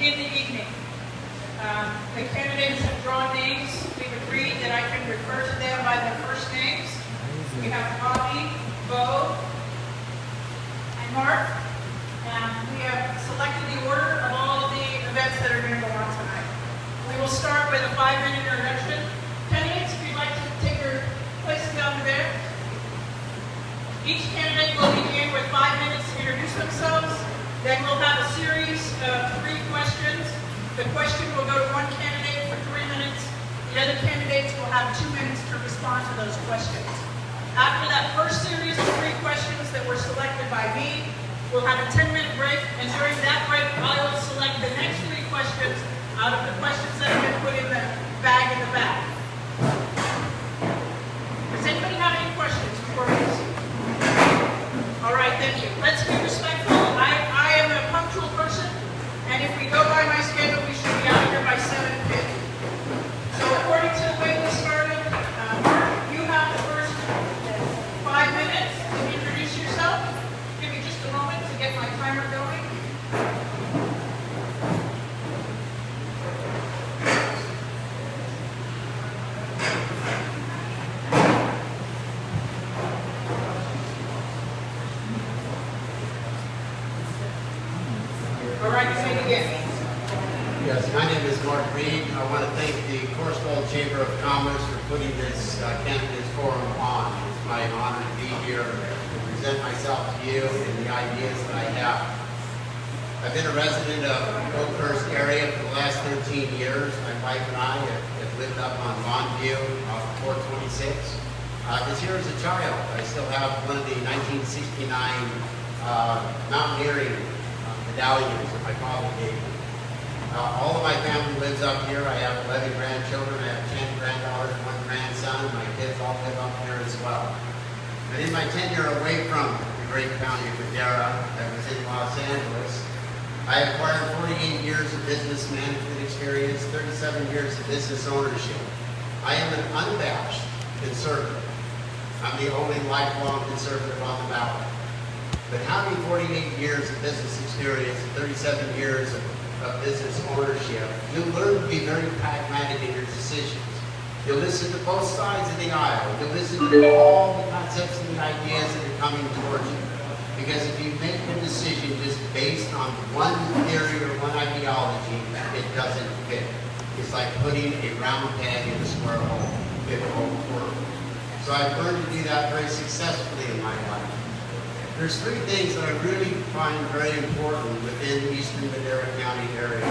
in the evening. The candidates have drawn names. We've agreed that I can refer to them by their first names. We have Bobby, Bo, and Mark. And we have selected the order of all of the events that are going to go on tonight. We will start with a 5-minute introduction. Candidates, if you'd like to take your places down there. Each candidate will begin with 5 minutes to introduce themselves. Then we'll have a series of 3 questions. The question will go to one candidate for 3 minutes. The other candidates will have 2 minutes to respond to those questions. After that first series of 3 questions that were selected by me, we'll have a 10-minute break, and during that break, I will select the next 3 questions out of the questions that have been put in the bag in the back. Does anybody have any questions before we proceed? All right, thank you. Let's be respectful. I am a punctual person, and if we go by my schedule, we should be out here by 7:50. So according to the way we started, Mark, you have the first 5 minutes to introduce yourself. Give me just a moment to get my timer going. All right, you may begin. Yes, my name is Mark Reed. I want to thank the Coarsegold Chamber of Commerce for putting this candidates forum on. It's my honor to be here to present myself to you and the ideas that I have. I've been a resident of the Oakhurst area for the last 13 years. My wife and I have lived up on Longview off 426. This year as a child, I still have one of the 1969 mountaineering medallions that my father gave me. All of my family lives up here. I have 11 grandchildren. I have 10 granddaughters and 1 grandson. My kids all live up here as well. And in my tenure away from the great county of Madera that was in Los Angeles, I acquired 48 years of business management experience, 37 years of business ownership. I am an unabashed conservative. I'm the only lifelong conservative on the ballot. But having 48 years of business experience and 37 years of business ownership, you'll learn to be very pragmatic in your decisions. You'll listen to both sides of the aisle. You'll listen to all the concepts and the ideas that are coming towards you. Because if you make a decision just based on one theory or one ideology, it doesn't fit. It's like putting a round peg in a square hole. It won't work. So I've learned to do that very successfully in my life. There's 3 things that I really find very important within the Eastern Madera County area.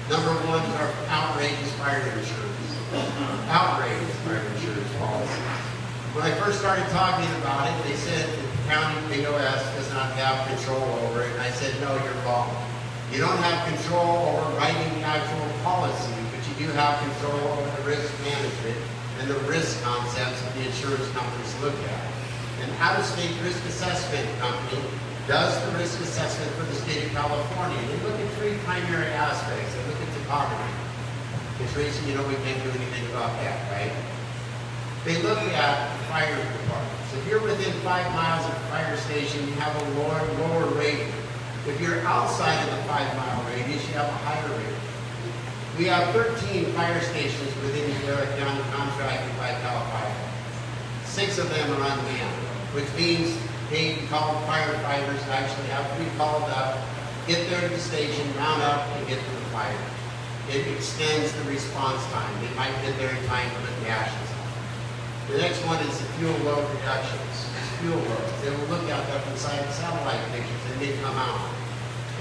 Number 1 is our outrageous fire insurance. Outrageous fire insurance policy. When I first started talking about it, they said that the county BOS does not have control over it, and I said, no, you're wrong. You don't have control over writing the actual policy, but you do have control over the risk management and the risk concepts that the insurance companies look at. An out-of-state risk assessment company does the risk assessment for the state of California. They look at 3 primary aspects. They look at topography. Teresa, you know we can't do anything about that, right? They look at the fire department. So if you're within 5 miles of the fire station, you have a lower rating. If you're outside of the 5-mile radius, you have a higher rating. We have 13 fire stations within the Madera County contracted by CAL FIRE. 6 of them are unmanned, which means they call firefighters to actually have to be called up, get there to the station, round up, and get to the fire. It extends the response time. They might get there in time to put the ashes on. The next one is the fuel load reductions. It's fuel loads. They will look at that from satellite pictures, and they come out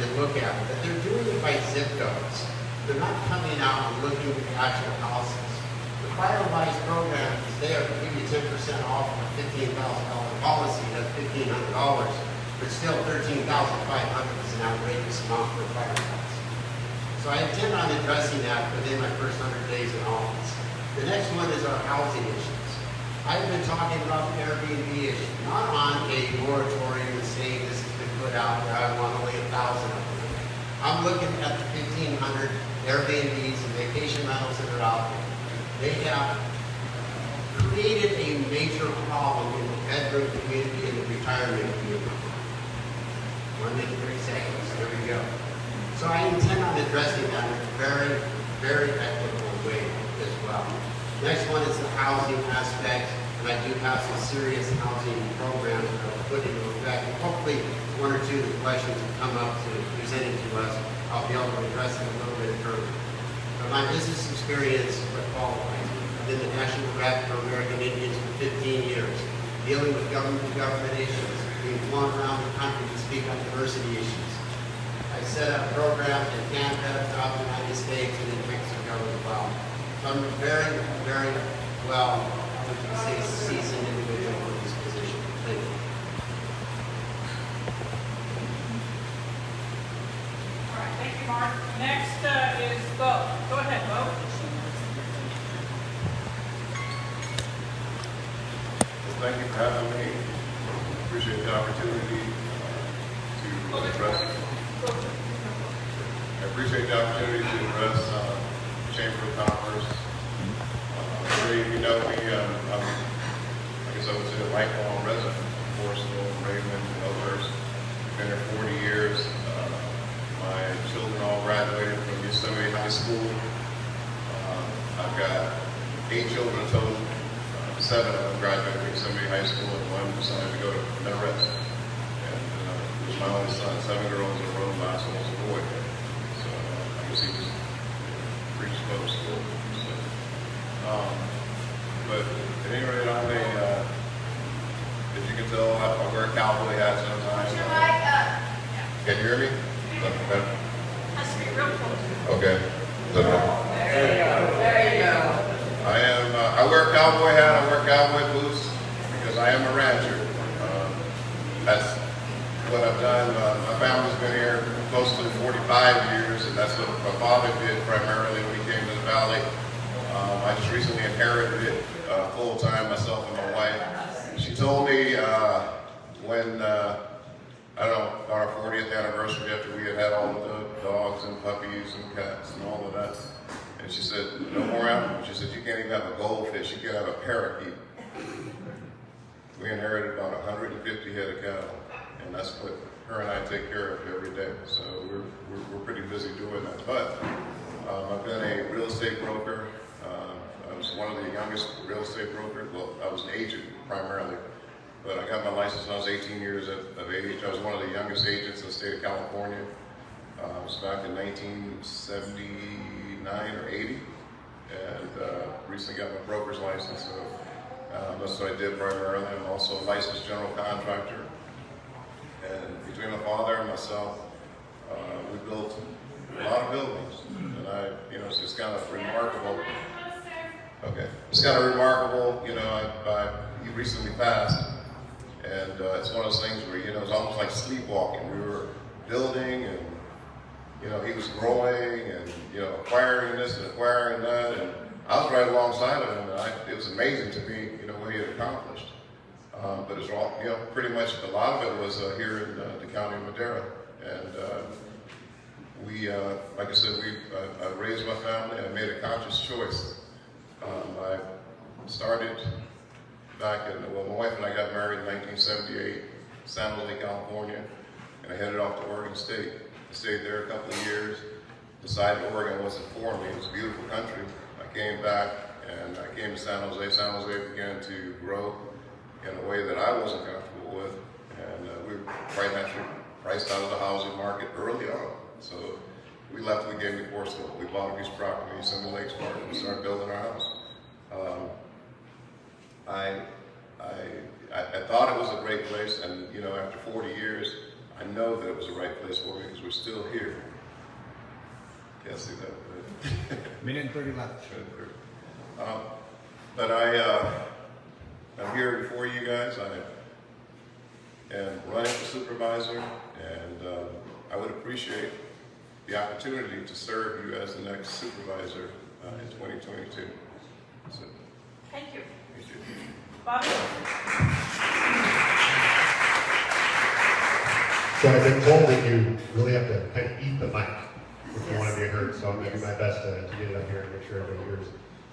and look at it. But they're doing it by zip codes. They're not coming out and looking at the actual houses. The Firewise program is there to give you 10% off of a $15,000 policy that's $1,500, but still $13,500 is an outrageous amount for a firehouse. So I intend on addressing that within my first 100 days in office. The next one is our housing issues. I've been talking about the Airbnb issue, not on a moratorium and saying this has been put out there, I want only 1,000 of them. I'm looking at the 1,500 Airbnbs and vacation rentals that are out there. They have created a major problem in the bedroom community and the retirement community. 1 minute, 30 seconds, there we go. So I intend on addressing addressing that in a very, very equitable way as well. Next one is the housing aspect, and I do have some serious housing programs that are put into effect. And hopefully, one or two of the questions that come up to presented to us, I'll be able to address them a little bit further. But my business experience is what qualifies me. I've been the national rep for American Indians for 15 years, dealing with government issues, being flown around the country to speak on diversity issues. I set up programs in Canada, throughout the United States, and in Mexico as well. So I'm very, very well, would you say, seasoned individual for this position. Thank you. All right, thank you, Mark. Next is Bo. Go ahead, Bo. Thank you for having me. Appreciate the opportunity to address. I appreciate the opportunity to address Chamber of Commerce. Many of you know me. I'm, I guess I would say, a lifelong resident of Coarsegold, Raymond, and Oakhurst. Been here 40 years. My children all graduated from Yosemite High School. I've got 8 children total. 7 of them graduated from Yosemite High School, and 1 decided to go to Merit. And it was my only son. 7 girls in a row, last one was a boy. So I guess he was predisposed to it. So, but at any rate, I'm a, as you can tell, I wear a cowboy hat sometimes. Put your mic up. Can you hear me? Has to be real close. Okay. There you go. There you go. I wear a cowboy hat, I wear cowboy boots, because I am a rancher. That's what I've done. My family's been here close to 45 years, and that's what my father did primarily when he came to the valley. I just recently inherited it full-time, myself and my wife. She told me when, I don't know, on our 40th anniversary, after we had all of the dogs and puppies and cats and all of that, and she said, no more animals. She said, you can't even have a goldfish, you can't have a parakeet. We inherited about 150 head of cattle, and that's what her and I take care of every day. So we're pretty busy doing that. But I've been a real estate broker. I was one of the youngest real estate brokers. Well, I was an agent primarily, but I got my license when I was 18 years of age. I was one of the youngest agents in the state of California. It was back in 1979 or 80, and recently got my broker's license. So that's what I did primarily. I'm also a licensed general contractor. And between my father and myself, we built a lot of buildings. And it's just kind of remarkable. Okay, it's kind of remarkable. He recently passed, and it's one of those things where it's almost like sleepwalking. We were building, and he was growing, and acquiring this and acquiring that, and I was right alongside of him. And it was amazing to me, what he had accomplished. But it's all, pretty much a lot of it was here in the county of Madera, and we, like I said, I raised my family. I made a conscious choice. I started back my wife and I got married in 1978, San Jose, California, and I headed off to Oregon State. I stayed there a couple of years, decided Oregon wasn't for me. It was a beautiful country. I came back and I came to San Jose. San Jose began to grow in a way that I wasn't comfortable with, and we were quite naturally priced out of the housing market early on. So we left and we gave me Coarsegold. We bought a piece of property in Assembly Lakes Park, and we started building our house. I thought it was a great place, and after 40 years, I know that it was the right place for me because we're still here. Can't see that. But Minute 30 left. But I'm here before you guys. I am running for supervisor, and I would appreciate the opportunity to serve you as the next supervisor in 2022. So, Thank you. thank you. Bobby? So I've been told that you really have to kind of eat the mic if you want to be heard, so I'm going to do my best to get it up here and make sure everybody hears.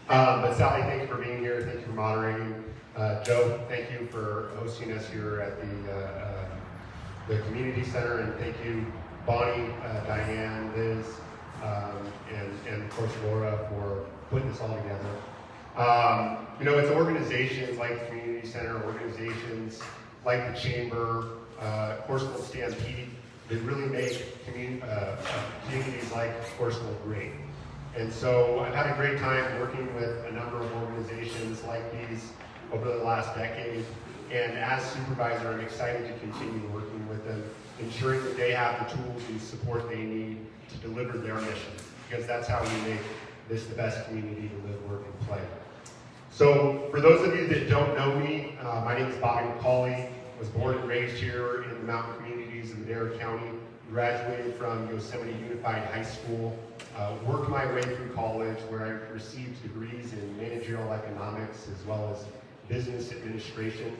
But Sally, thank you for being here. Thank you for moderating. Joe, thank you for hosting us here at the community center, and thank you, Bonnie, Diane, Liz, Coarsegold for putting this all together. It's organizations like the Community Center, organizations like the Chamber, Coarsegold Stampede, that really make communities like Coarsegold great. And so I've had a great time working with a number of organizations like these over the last decade. And as supervisor, I'm excited to continue working with them, ensuring that they have the tools and support they need to deliver their mission, because that's how we make this the best community to live, work, and play. So for those of you that don't know me, my name is Bobby McCauley. I was born and raised here in the mountain communities of Madera County, graduated from Yosemite Unified High School, worked my way through college where I received degrees in managerial economics as well as business administration.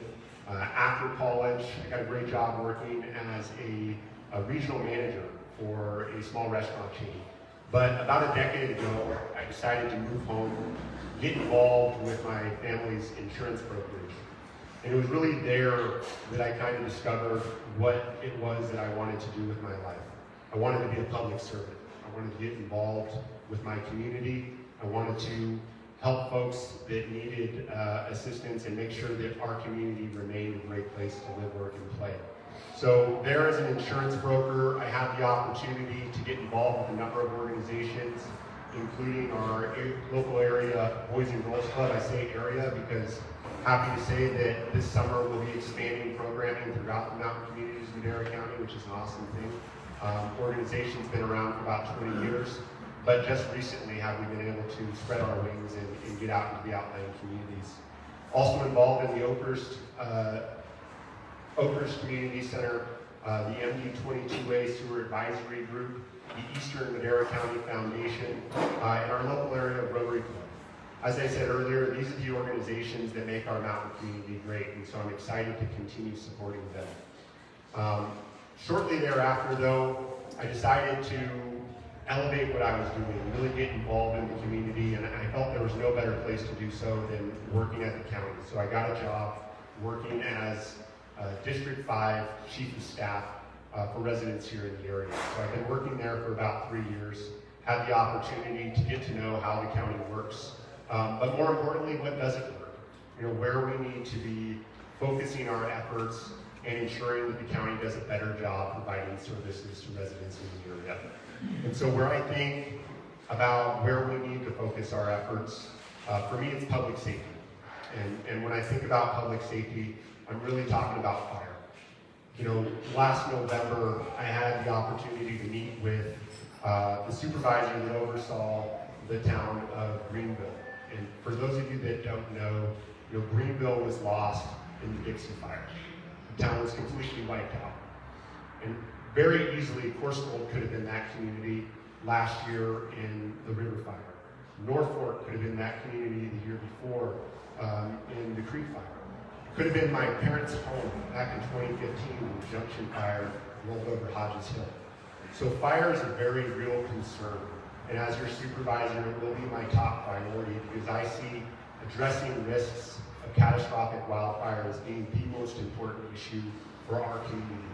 After college, I got a great job working as a regional manager for a small restaurant chain. But about a decade ago, I decided to move home, get involved with my family's insurance brokerage. And it was really there that I kind of discovered what it was that I wanted to do with my life. I wanted to be a public servant. I wanted to get involved with my community. I wanted to help folks that needed assistance and make sure that our community remained a great place to live, work, and play. So there as an insurance broker, I had the opportunity to get involved with a number of organizations, including our local area Boys and Girls Club. I say area because happy to say that this summer we'll be expanding programming throughout the mountain communities of Madera County, which is an awesome thing. Organization's been around for about 20 years, but just recently have we been able to spread our wings and get out into the outlying communities. Also involved in the Oakhurst Community Center, the MD22A Sewer Advisory Group, the Eastern Madera County Foundation, and our local area Rotary Club. As I said earlier, these are the organizations that make our mountain community great, and so I'm excited to continue supporting them. Shortly thereafter, though, I decided to elevate what I was doing, really get involved in the community, and I felt there was no better place to do so than working at the county. So I got a job working as District 5 Chief of Staff for residents here in the area. So I've been working there for about 3 years, had the opportunity to get to know how the county works, but more importantly, what doesn't work. Where we need to be focusing our efforts and ensuring that the county does a better job providing services to residents in the area. And so where I think about where we need to focus our efforts, for me it's public safety. And when I think about public safety, I'm really talking about fire. Last November, I had the opportunity to meet with the supervisor that oversaw the town of Greenville. And for those of you that don't know, Greenville was lost in the Dixie Fire. The town was completely wiped out. And very easily, Coarsegold could have been that community last year in the River Fire. North Fork could have been that community the year before in the Creek Fire. Could have been my parents' home back in 2015 when the Junction Fire rolled over Hodges Hill. So fire is a very real concern. And as your supervisor, it will be my top priority because I see addressing risks of catastrophic wildfire as being the most important issue for our community.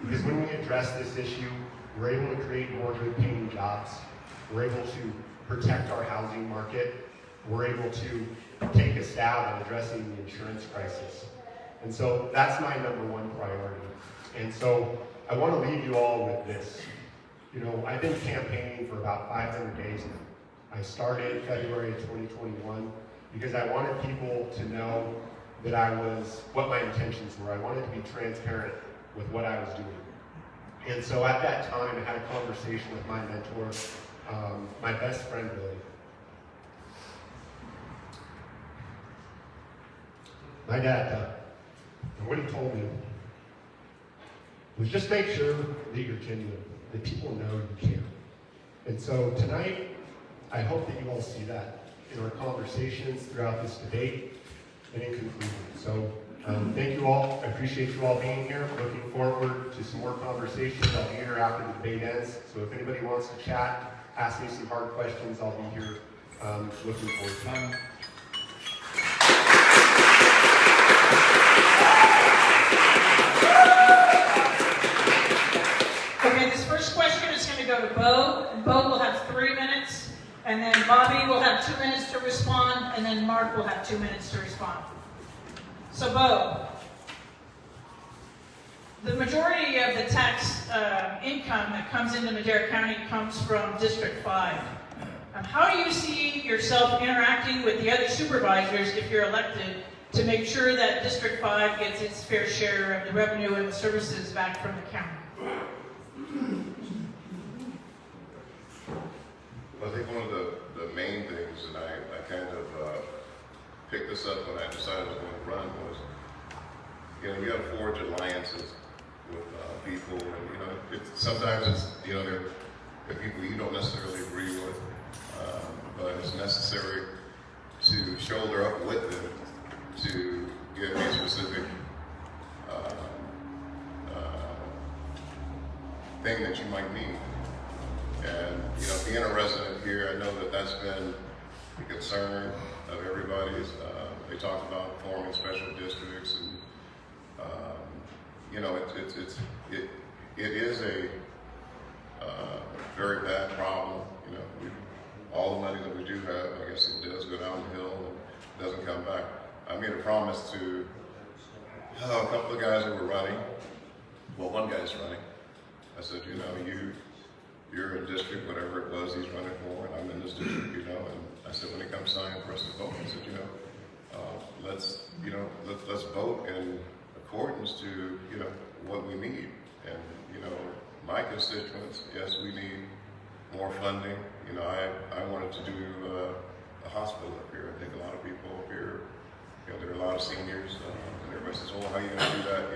Because when we address this issue, we're able to create more good paying jobs. We're able to protect our housing market. We're able to take a stab at addressing the insurance crisis. And so that's my #1 priority. And so I want to leave you all with this. I've been campaigning for about 500 days now. I started February of 2021 because I wanted people to know that what my intentions were. I wanted to be transparent with what I was doing. And so at that time, I had a conversation with my mentor, my best friend, Billy. My dad, and what he told me was just make sure that you're genuine, that people know you care. And so tonight, I hope that you all see that in our conversations throughout this debate and in conclusion. So thank you all. I appreciate you all being here. Looking forward to some more conversations. I'll be here after the debate ends. So if anybody wants to chat, ask me some hard questions, I'll be here looking forward to it. Okay, this first question is going to go to Bo, and Bo will have 3 minutes, And then Bobby will have 2 minutes to respond, and then Mark will have 2 minutes to respond. So Bo, the majority of the tax income that comes into Madera County comes from District 5. How do you see yourself interacting with the other supervisors if you're elected to make sure that District 5 gets its fair share of the revenue and the services back from the county? I think one of the main things that I kind of picked this up when I decided I was going to run was, you know, you have to forge alliances with people, and sometimes it's they're people you don't necessarily agree with, but it's necessary to shoulder up with them to get a specific thing that you might need. And being a resident here, I know that that's been a concern of everybody's. They talk about forming special districts, and it is a very bad problem. All the money that we do have, I guess it does go down the hill and doesn't come back. I made a promise to a couple of guys that were running. Well, one guy's running. I said, you're in district, whatever it was he's running for, and I'm in this district, and I said, when it comes time for us to vote, I said, let's vote in accordance to, what we need. And, my constituents, yes, we need more funding. I wanted to do a hospital up here. I think a lot of people up here, there are a lot of seniors, and everybody says, well, how are you going to do that,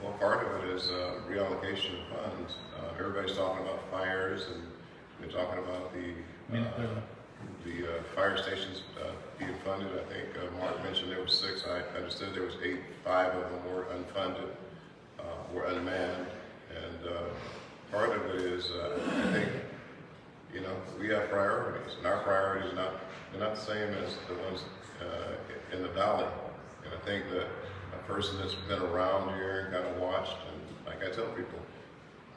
Well, part of it is reallocation of funds. Everybody's talking about fires, and they're talking about the fire stations being funded. I think Mark mentioned there were 6. I understood there was 8. 5 of them were unfunded, were unmanned, and part of it is I think we have priorities, and our priorities they're not the same as the ones in the valley. And I think that a person that's been around here and kind of watched, and like I tell people,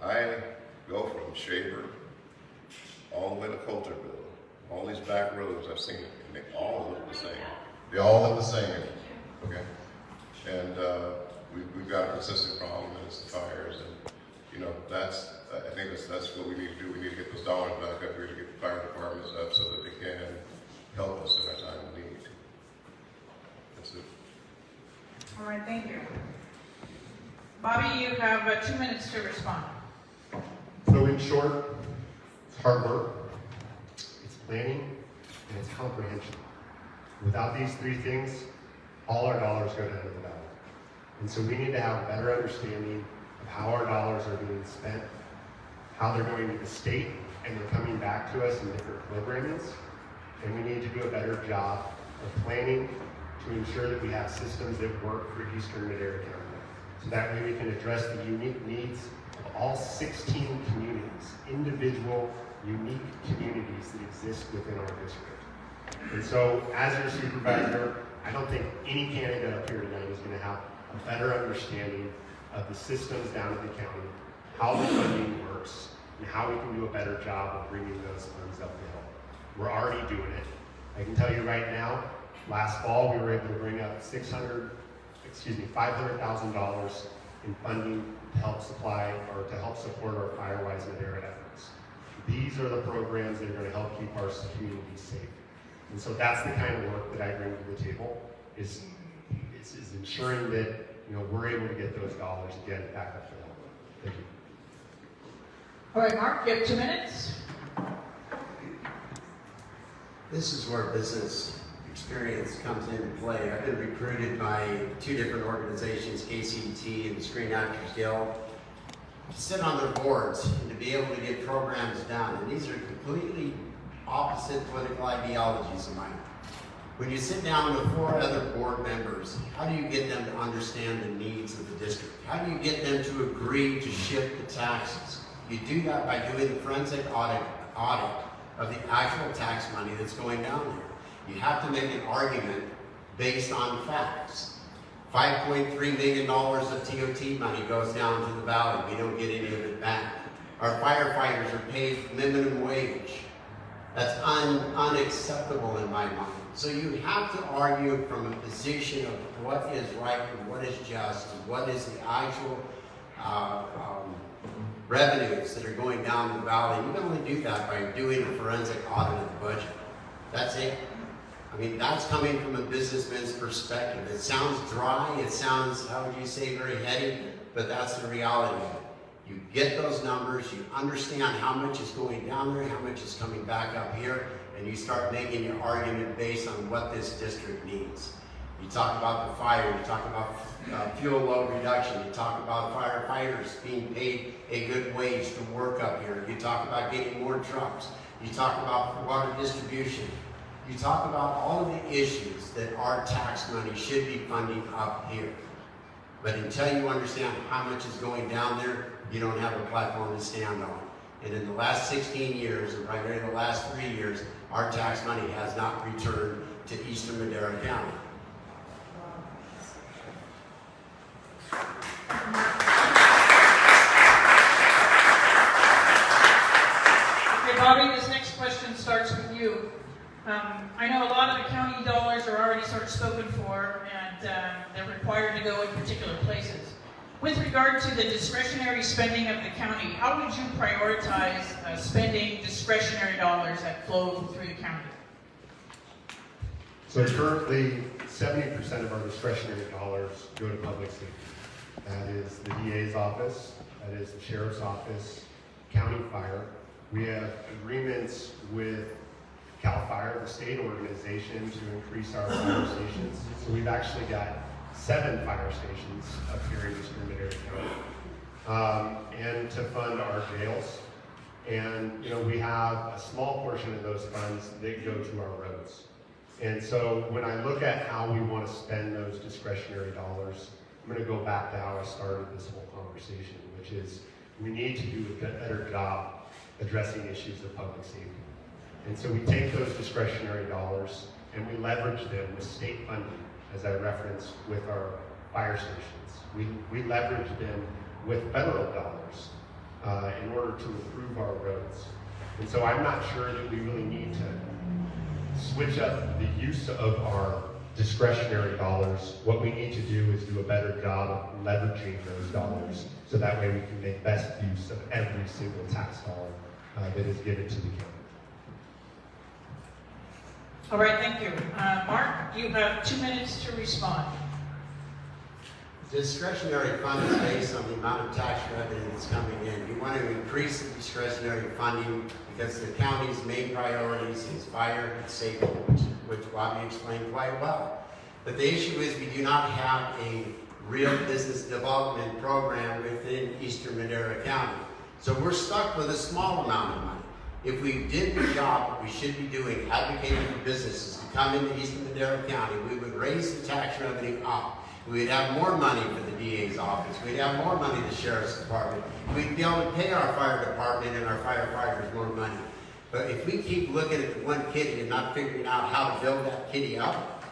I go from Shaver all the way to Coulterville. All these back roads, I've seen it, and they all look the same. They all look the same, okay? And we've got a consistent problem, and it's the fires. And I think that's what we need to do. We need to get those dollars back up here to get the fire departments up so that they can help us in our time of need. That's it. All right, thank you. Bobby, you have 2 minutes to respond. So in short, it's hard work, it's planning, and it's comprehension. Without these 3 things, all our dollars go down to the valley. And so we need to have a better understanding of how our dollars are being spent, how they're going to the state, and they're coming back to us in different programmings. And we need to do a better job of planning to ensure that we have systems that work for Eastern Madera County. So that way we can address the unique needs of all 16 communities, individual, unique communities that exist within our district. And so, as your supervisor, I don't think any candidate up here tonight is going to have a better understanding of the systems down at the county, how the funding works, and how we can do a better job of bringing those funds up the hill. We're already doing it. I can tell you right now, last fall we were able to bring up $500,000 in funding to help support our Firewise Madera efforts. These are the programs that are going to help keep our communities safe. And so that's the kind of work that I bring to the table, is ensuring that we're able to get those dollars again back up the hill. Thank you. All right, Mark, you have 2 minutes. This is where business experience comes into play. I've been recruited by 2 different organizations, KCT and the Screen Actors Guild, to sit on their boards and to be able to get programs done. And these are completely opposite political ideologies of mine. When you sit down with 4 other board members, how do you get them to understand the needs of the district? How do you get them to agree to shift the taxes? You do that by doing the forensic audit of the actual tax money that's going down there. You have to make an argument based on facts. $5.3 million of TOT money goes down to the valley. We don't get any of it back. Our firefighters are paid minimum wage. That's unacceptable in my mind. So you have to argue from a position of what is right and what is just and what is the actual revenues that are going down the valley. You can only do that by doing a forensic audit of the budget. That's it. I mean, that's coming from a businessman's perspective. It sounds dry, it sounds, how would you say, very heady, but that's the reality of it. You get those numbers, you understand how much is going down there, how much is coming back up here, and you start making your argument based on what this district needs. You talk about the fire, you talk about fuel load reduction, you talk about firefighters being paid a good wage to work up here, you talk about getting more trucks, you talk about water distribution, you talk about all of the issues that our tax money should be funding up here. But until you understand how much is going down there, you don't have a platform to stand on. And in the last 16 years, and primarily the last 3 years, our tax money has not returned to Eastern Madera County. Okay, Bobby, this next question starts with you. I know a lot of the county dollars are already sort of spoken for, and they're required to go in particular places. With regard to the discretionary spending of the county, how would you prioritize spending discretionary dollars that flow through the county? So currently, 70% of our discretionary dollars go to public safety. That is the DA's office, that is the sheriff's office, county fire. We have agreements with CAL FIRE, the state organization, to increase our fire stations. So we've actually got 7 fire stations up here in Eastern Madera County, and to fund our jails. And we have a small portion of those funds that go to our roads. And so when I look at how we want to spend those discretionary dollars, I'm going to go back to how I started this whole conversation, which is we need to do a better job addressing issues of public safety. And so we take those discretionary dollars and we leverage them with state funding, as I referenced with our fire stations. We leverage them with federal dollars in order to improve our roads. And so I'm not sure that we really need to switch up the use of our discretionary dollars. What we need to do is do a better job of leveraging those dollars so that way we can make best use of every single tax dollar that is given to the county. All right, thank you. Mark, you have 2 minutes to respond. Discretionary fund is based on the amount of tax revenue that's coming in. You want to increase the discretionary funding because the county's main priorities is fire and safety, which Bobby explained quite well. But the issue is we do not have a real business development program within Eastern Madera County. So we're stuck with a small amount of money. If we did the job that we should be doing, advocating for businesses to come into Eastern Madera County, we would raise the tax revenue up. We'd have more money for the DA's office. We'd have more money for the sheriff's department. We'd be able to pay our fire department and our firefighters more money. But if we keep looking at the one kitty and not figuring out how to build that kitty up,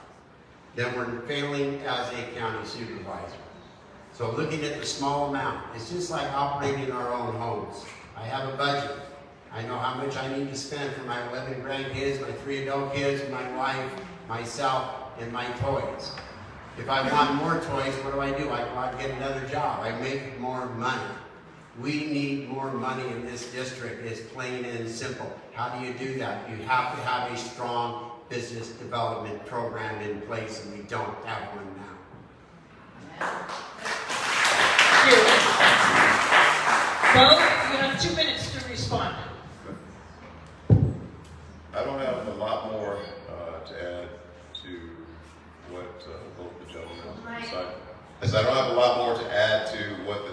then we're failing as a county supervisor. So looking at the small amount, it's just like operating our own homes. I have a budget. I know how much I need to spend for my 11 grandkids, my 3 adult kids, my wife, myself, and my toys. If I want more toys, what do? I go out and get another job. I make more money. We need more money in this district. It's plain and simple. How do you do that? You have to have a strong business development program in place, and we don't have one now. Thank you. Well, you have 2 minutes to respond. I don't have a lot more to add to what both the gentlemen decided. I don't have a lot more to add to what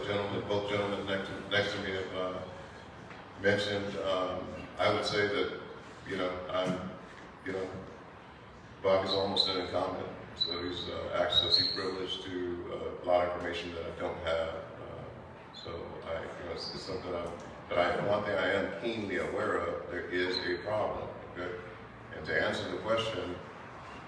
both gentlemen next to me have mentioned. I would say that, Bobby's almost an incumbent, so he's he's privileged to a lot of information that I don't have. It's something one thing I am keenly aware of, there is a problem. Okay? And to answer the question,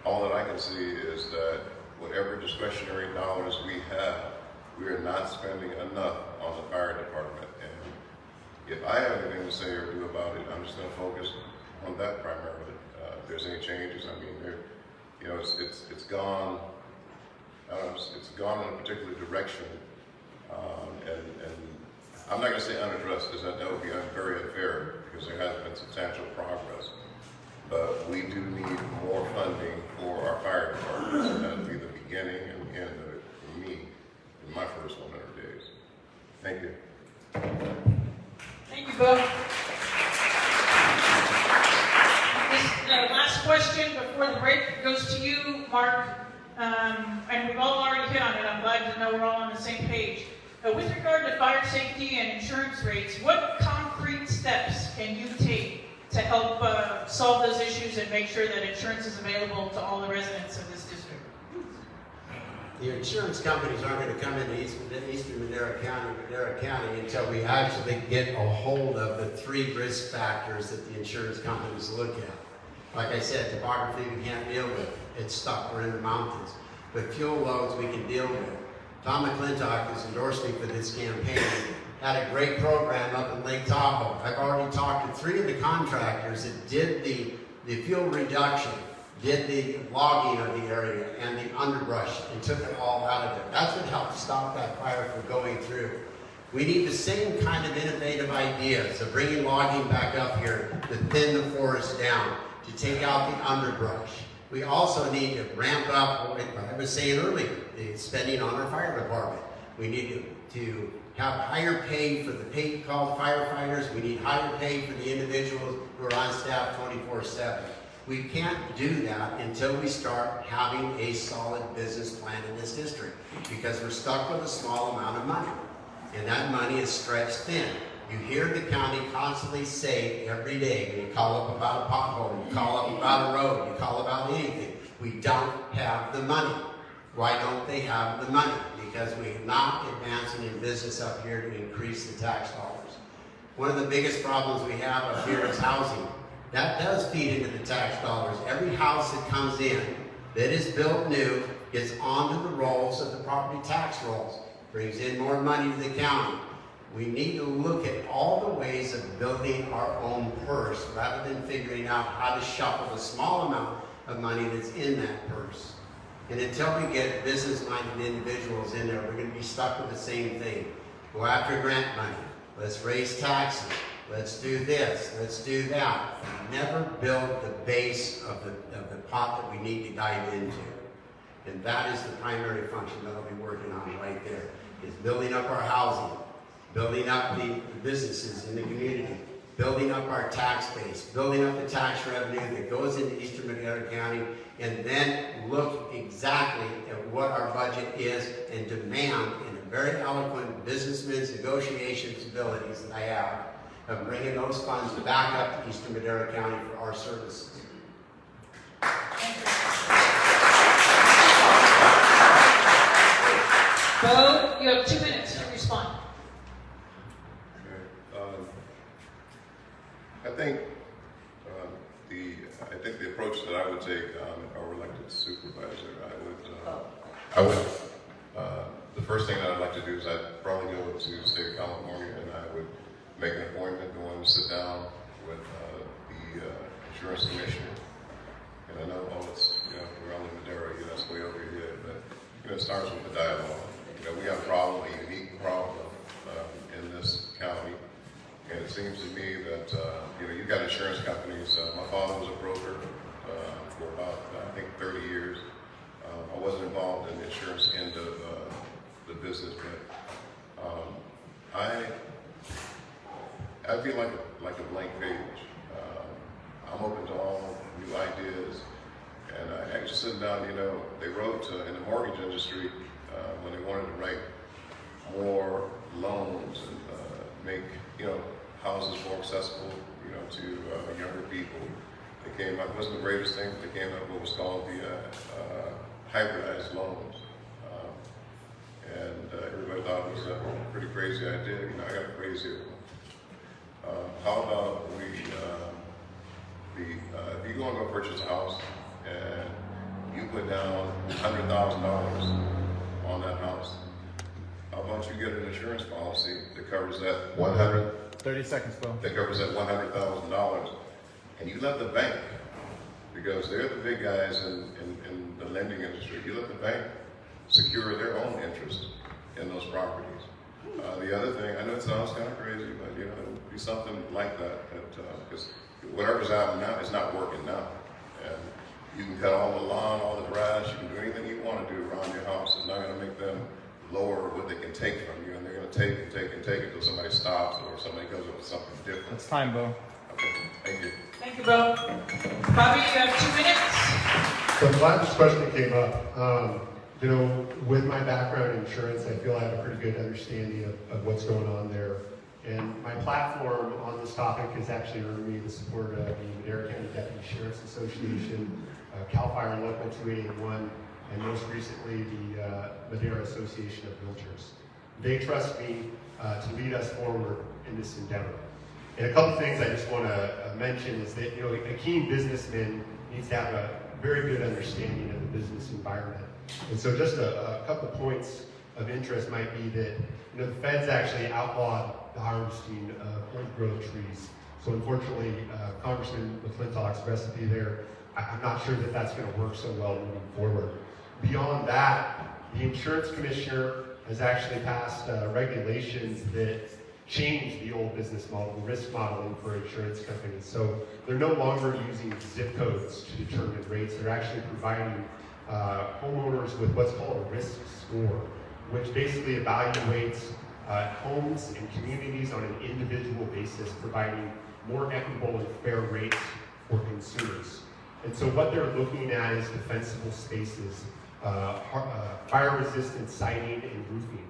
all that I can see is that whatever discretionary dollars we have, we are not spending enough on the fire department. And if I have anything to say or do about it, I'm just going to focus on that primarily. If there's any changes, I mean, you know, it's gone. It's gone in a particular direction, and I'm not going to say unaddressed because that would be very unfair because there has been substantial progress. But we do need more funding for our fire departments, and that would be the beginning and the end of it for me in my first 100 days. Thank you. Thank you, Bo. This last question before the break goes to you, Mark. And we've all already hit on it. I'm glad to know we're all on the same page. With regard to fire safety and insurance rates, what concrete steps can you take to help solve those issues and make sure that insurance is available to all the residents of this district? The insurance companies aren't going to come into Eastern Madera County until we actually get a hold of the 3 risk factors that the insurance companies look at. Like I said, topography we can't deal with. It's stuck, we're in the mountains. But fuel loads we can deal with. Tom McClintock has endorsed me for this campaign. Had a great program up in Lake Tahoe. I've already talked to 3 of the contractors that did the fuel reduction, did the logging of the area and the underbrush and took it all out of there. That's what helped stop that fire from going through. We need the same kind of innovative ideas of bringing logging back up here to thin the forest down, to take out the underbrush. We also need to ramp up what I was saying earlier, the spending on our fire department. We need to have higher pay for the called firefighters. We need higher pay for the individuals who are on staff 24/7. We can't do that until we start having a solid business plan in this district because we're stuck with a small amount of money. And that money is stretched thin. You hear the county constantly say every day, when you call up about a pothole, you call up about a road, you call about anything, we don't have the money. Why don't they have the money? Because we're not advancing in business up here to increase the tax dollars. One of the biggest problems we have up here is housing. That does feed into the tax dollars. Every house that comes in that is built new gets onto the rolls of the property tax rolls, brings in more money to the county. We need to look at all the ways of building our own purse rather than figuring out how to shuffle the small amount of money that's in that purse. And until we get business-minded individuals in there, we're going to be stuck with the same thing. Go after grant money. Let's raise taxes. Let's do this. Let's do that. Never build the base of the pot that we need to dive into. And that is the primary function that I'll be working on right there, is building up our housing, building up the businesses in the community, building up our tax base, building up the tax revenue that goes into Eastern Madera County, and then look exactly at what our budget is and demand in a very eloquent businessman's negotiations abilities that I have of bringing those funds back up to Eastern Madera County for our services. Bo, you have 2 minutes to respond. Okay. I think the approach that I would take our elected supervisor, the first thing that I'd like to do is I'd probably go to the state of California and I would make an appointment, go and sit down with the insurance commissioner. And I know, we're only Madera, that's way over here, but it starts with the dialogue. We have a unique problem in this county. And it seems to me that, you've got insurance companies. My father was a broker for about, I think, 30 years. I wasn't involved in the insurance end of the business, but I feel like a blank page. I'm open to all new ideas. And I actually sitting down, they wrote in the mortgage industry when they wanted to write more loans and make, houses more accessible, to younger people. They came up, it wasn't the greatest thing, but they came up with what was called the hybridized loans. And everybody thought it was a pretty crazy idea. I got a crazier one. How about if you go and go purchase a house and you put down $100,000 on that house, how about you get an insurance policy that covers that 30 seconds, Bill. that covers that $100,000, and you let the bank, because they're the big guys in the lending industry, you let the bank secure their own interest in those properties. The other thing, I know it sounds kind of crazy, but you know, it would be something like that, because whatever's out now is not working now. And you can cut all the lawn, all the grass, you can do anything you want to do around your house. It's not going to make them lower what they can take from you, and they're going to take and take and take until somebody stops or somebody comes up with something different. It's time, Bo. Okay, thank you. Thank you, Bo. Bobby, you have 2 minutes. So I'm glad this question came up. You know, with my background in insurance, I feel I have a pretty good understanding of what's going on there. And my platform on this topic has actually earned me the support of the Madera County Deputy Sheriff's Association, CAL FIRE Local 281, and most recently the Madera Association of Realtors. They trust me to lead us forward in this endeavor. And a couple things I just want to mention is that, you know, a keen businessman needs to have a very good understanding of the business environment. And so just a couple points of interest might be that, you know, the feds actually outlawed the harvesting of old growth trees. So unfortunately, Congressman McClintock's recipe there, I'm not sure that that's going to work so well moving forward. Beyond that, the insurance commissioner has actually passed regulations that change the old business model, the risk modeling for insurance companies. So they're no longer using zip codes to determine rates. They're actually providing homeowners with what's called a risk score, which basically evaluates homes and communities on an individual basis, providing more equitable and fair rates for consumers. And so what they're looking at is defensible spaces, fire-resistant siding and roofing.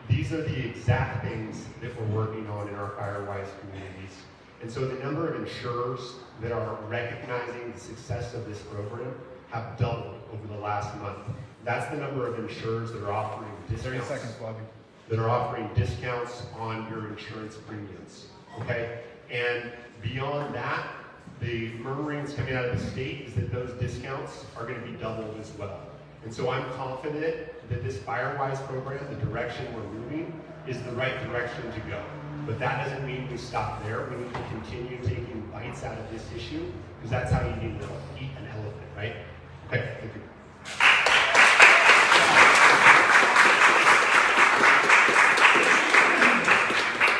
These are the exact things that we're working on in our FireWise communities. And so the number of insurers that are recognizing the success of this program have doubled over the last month. That's the number of insurers that are offering discounts. 30 seconds, Bobby. That are offering discounts on your insurance premiums, okay? And beyond that, the murmurings coming out of the state is that those discounts are going to be doubled as well. And so I'm confident that this FireWise program, the direction we're moving, is the right direction to go. But that doesn't mean we stop there. We need to continue taking bites out of this issue, because that's how you need to eat an elephant, right? Okay, thank you.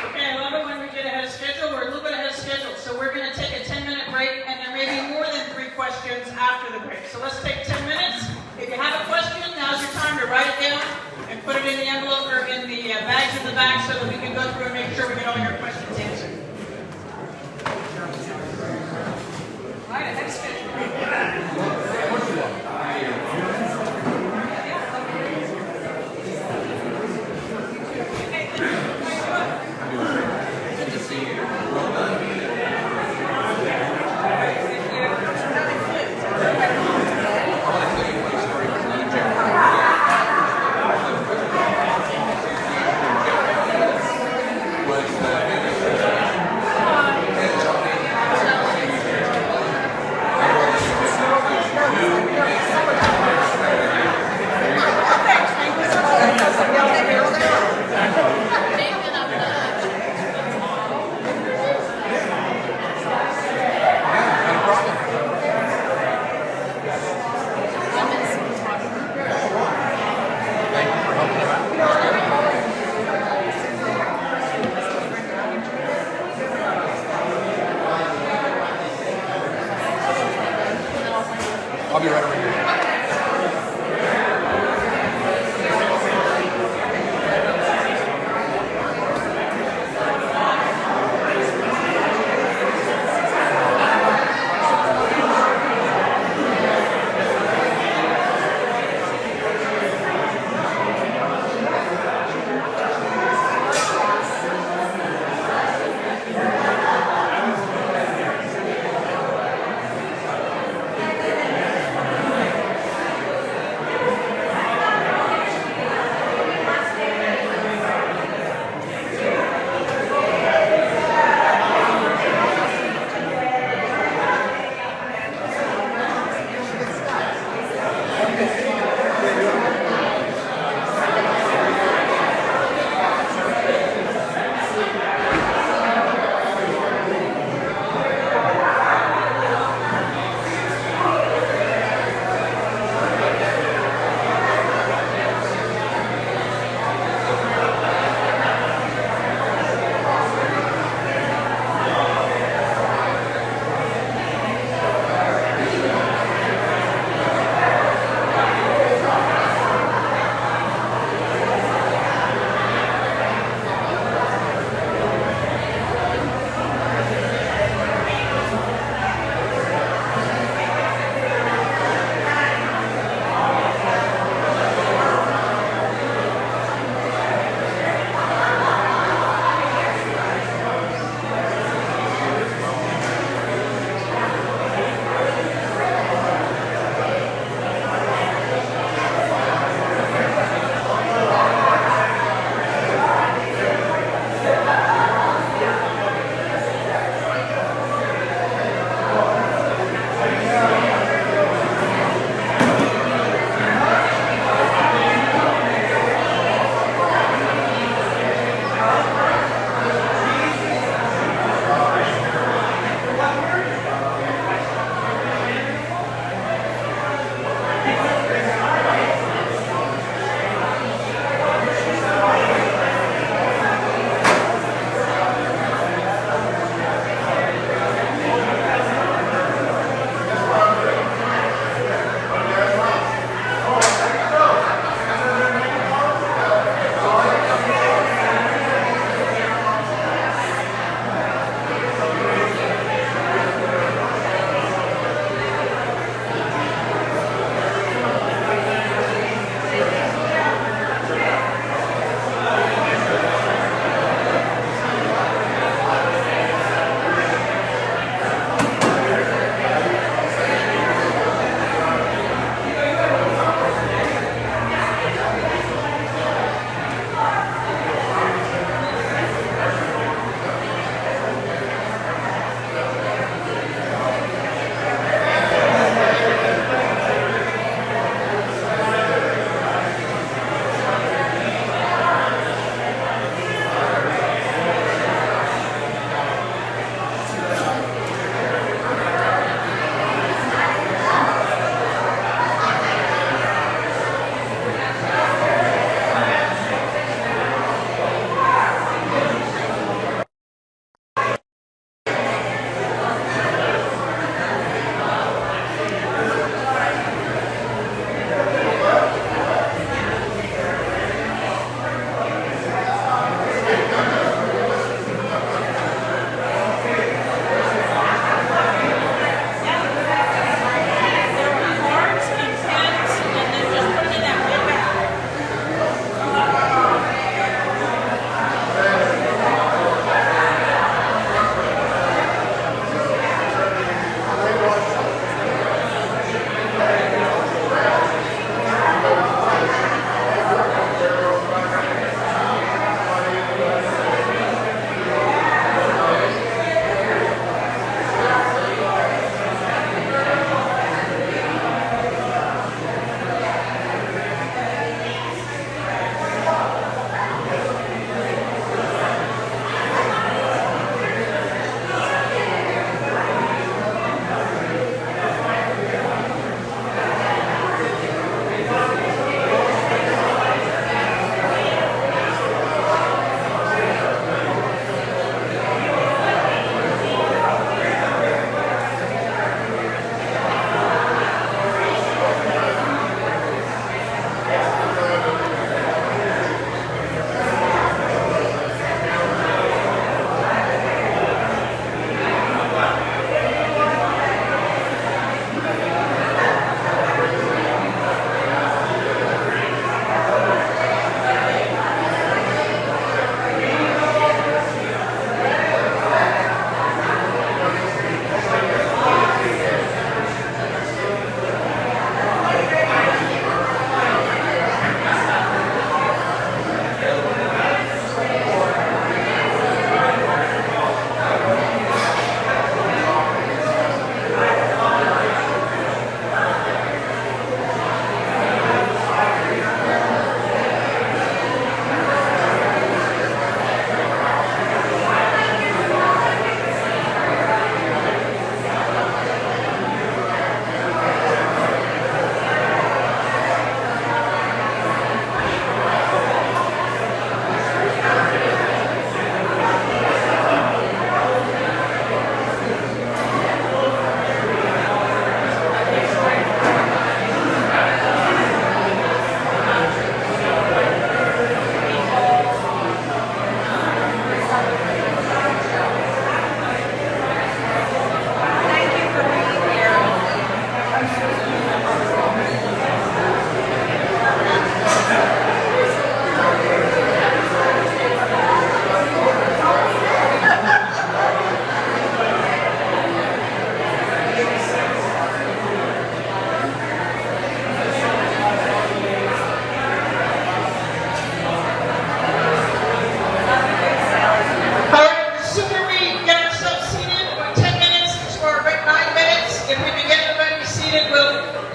Okay, I love it when we get ahead of schedule. We're a little bit ahead of schedule, so we're going to take a 10-minute break, and there may be more than 3 questions after the break. So let's take 10 minutes. If you have a question, now's your time to write it down and put it in the envelope or in the bags in the back so that we can go through and make sure we get all your questions answered. All right, ahead of schedule. I'll be right over here.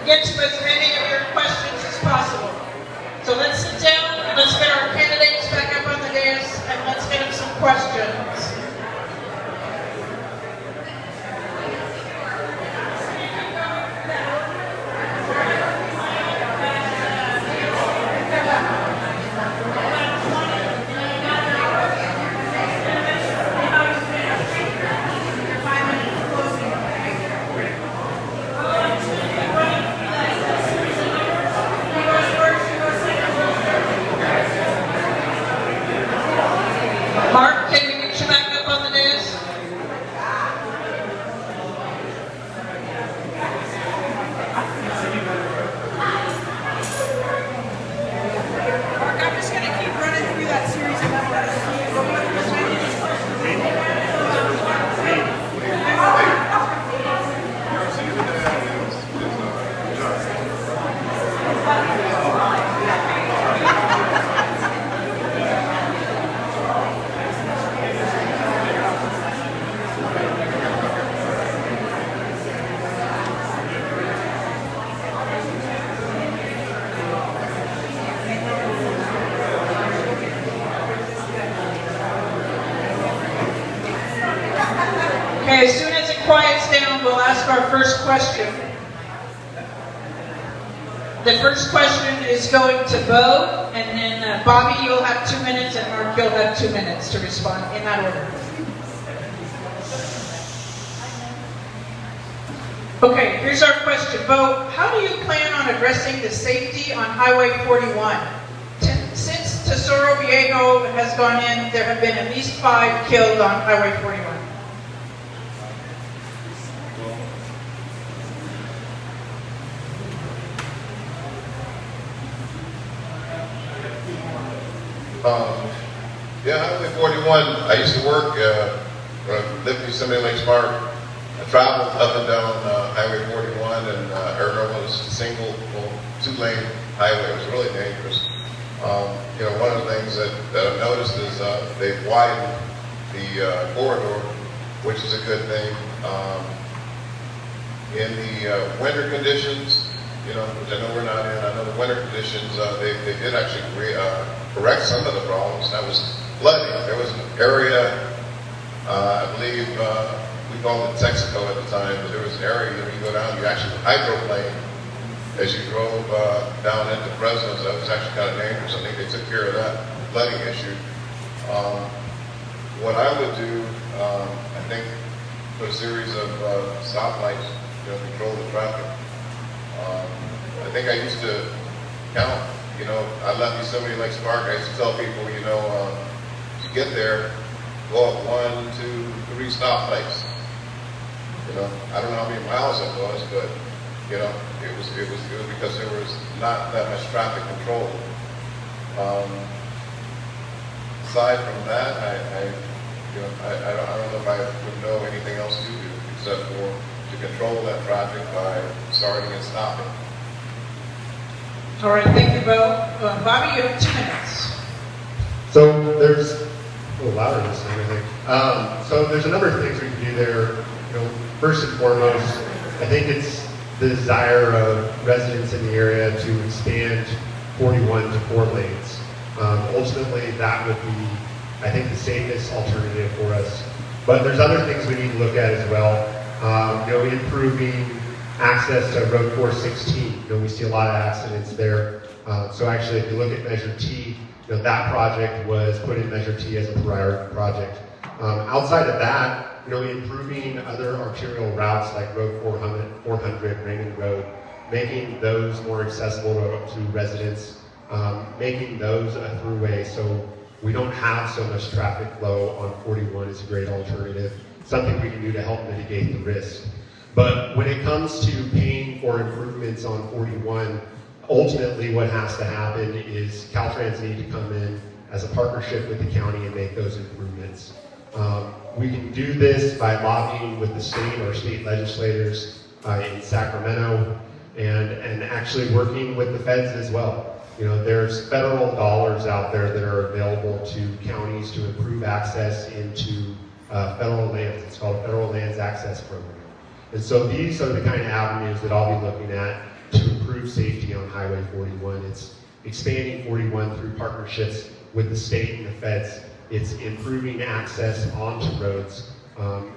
get to as many of your questions as possible. So let's sit down, let's get our candidates back up on the dais, and let's get them some questions. Mark, can we get you back up on the dais? Mark, I'm just going to keep running through that series of numbers. Okay, as soon as it quiets down, we'll ask our first question. The first question is going to Bo, and then Bobby, you'll have 2 minutes, and Mark, you'll have 2 minutes to respond in that order. Okay, here's our question. Bo, how do you plan on addressing the safety on Highway 41? Since Tesoro Viejo has gone in, there have been at least 5 killed on Highway 41. Yeah, Highway 41, I used to work, when I lived in Yosemite Lakes Park. I traveled up and down Highway 41, and Ergo was a single, well, 2-lane highway. It was really dangerous. You know, one of the things that I've noticed is they've widened the corridor, which is a good thing. In the winter conditions, you know, which I know we're not in, I know the winter conditions, they did actually correct some of the problems. That was flooding. There was an area, I believe, we called it Texaco at the time, but there was an area that you go down, you actually hydroplane as you drove down into Fresno. So that was actually kind of dangerous. I think they took care of that flooding issue. What I would do, I think, put a series of stoplights, you know, control the traffic. I think I used to count, you know, I left Yosemite Lakes Park. I used to tell people, you know, to get there, go up 1, 2, 3 stoplights. You know, I don't know how many miles it was, but you know, it was because there was not that much traffic control. Aside from that, I don't know if I would know anything else to do except for to control that traffic by starting and stopping. All right, thank you, Bo. Bobby, you have 2 minutes. So there's a little louder this time, I think. So there's a number of things we can do there. You know, first and foremost, I think it's the desire of residents in the area to expand 41 to 4 lanes. Ultimately, that would be, I think, the safest alternative for us. But there's other things we need to look at as well. You know, improving access to Road 416. You know, we see a lot of accidents there. So actually, if you look at Measure T, you know, that project was put in Measure T as a priority project. Outside of that, you know, improving other arterial routes like Road 400, Raymond Road, making those more accessible to residents, making those a throughway so we don't have so much traffic flow on 41 is a great alternative. Something we can do to help mitigate the risk. But when it comes to paying for improvements on 41, ultimately what has to happen is Caltrans need to come in as a partnership with the county and make those improvements. We can do this by lobbying with the state or state legislators in Sacramento and actually working with the feds as well. You know, there's federal dollars out there that are available to counties to improve access into federal lands. It's called Federal Lands Access Program. And so these are the kind of avenues that I'll be looking at to improve safety on Highway 41. It's expanding 41 through partnerships with the state and the feds. It's improving access onto roads.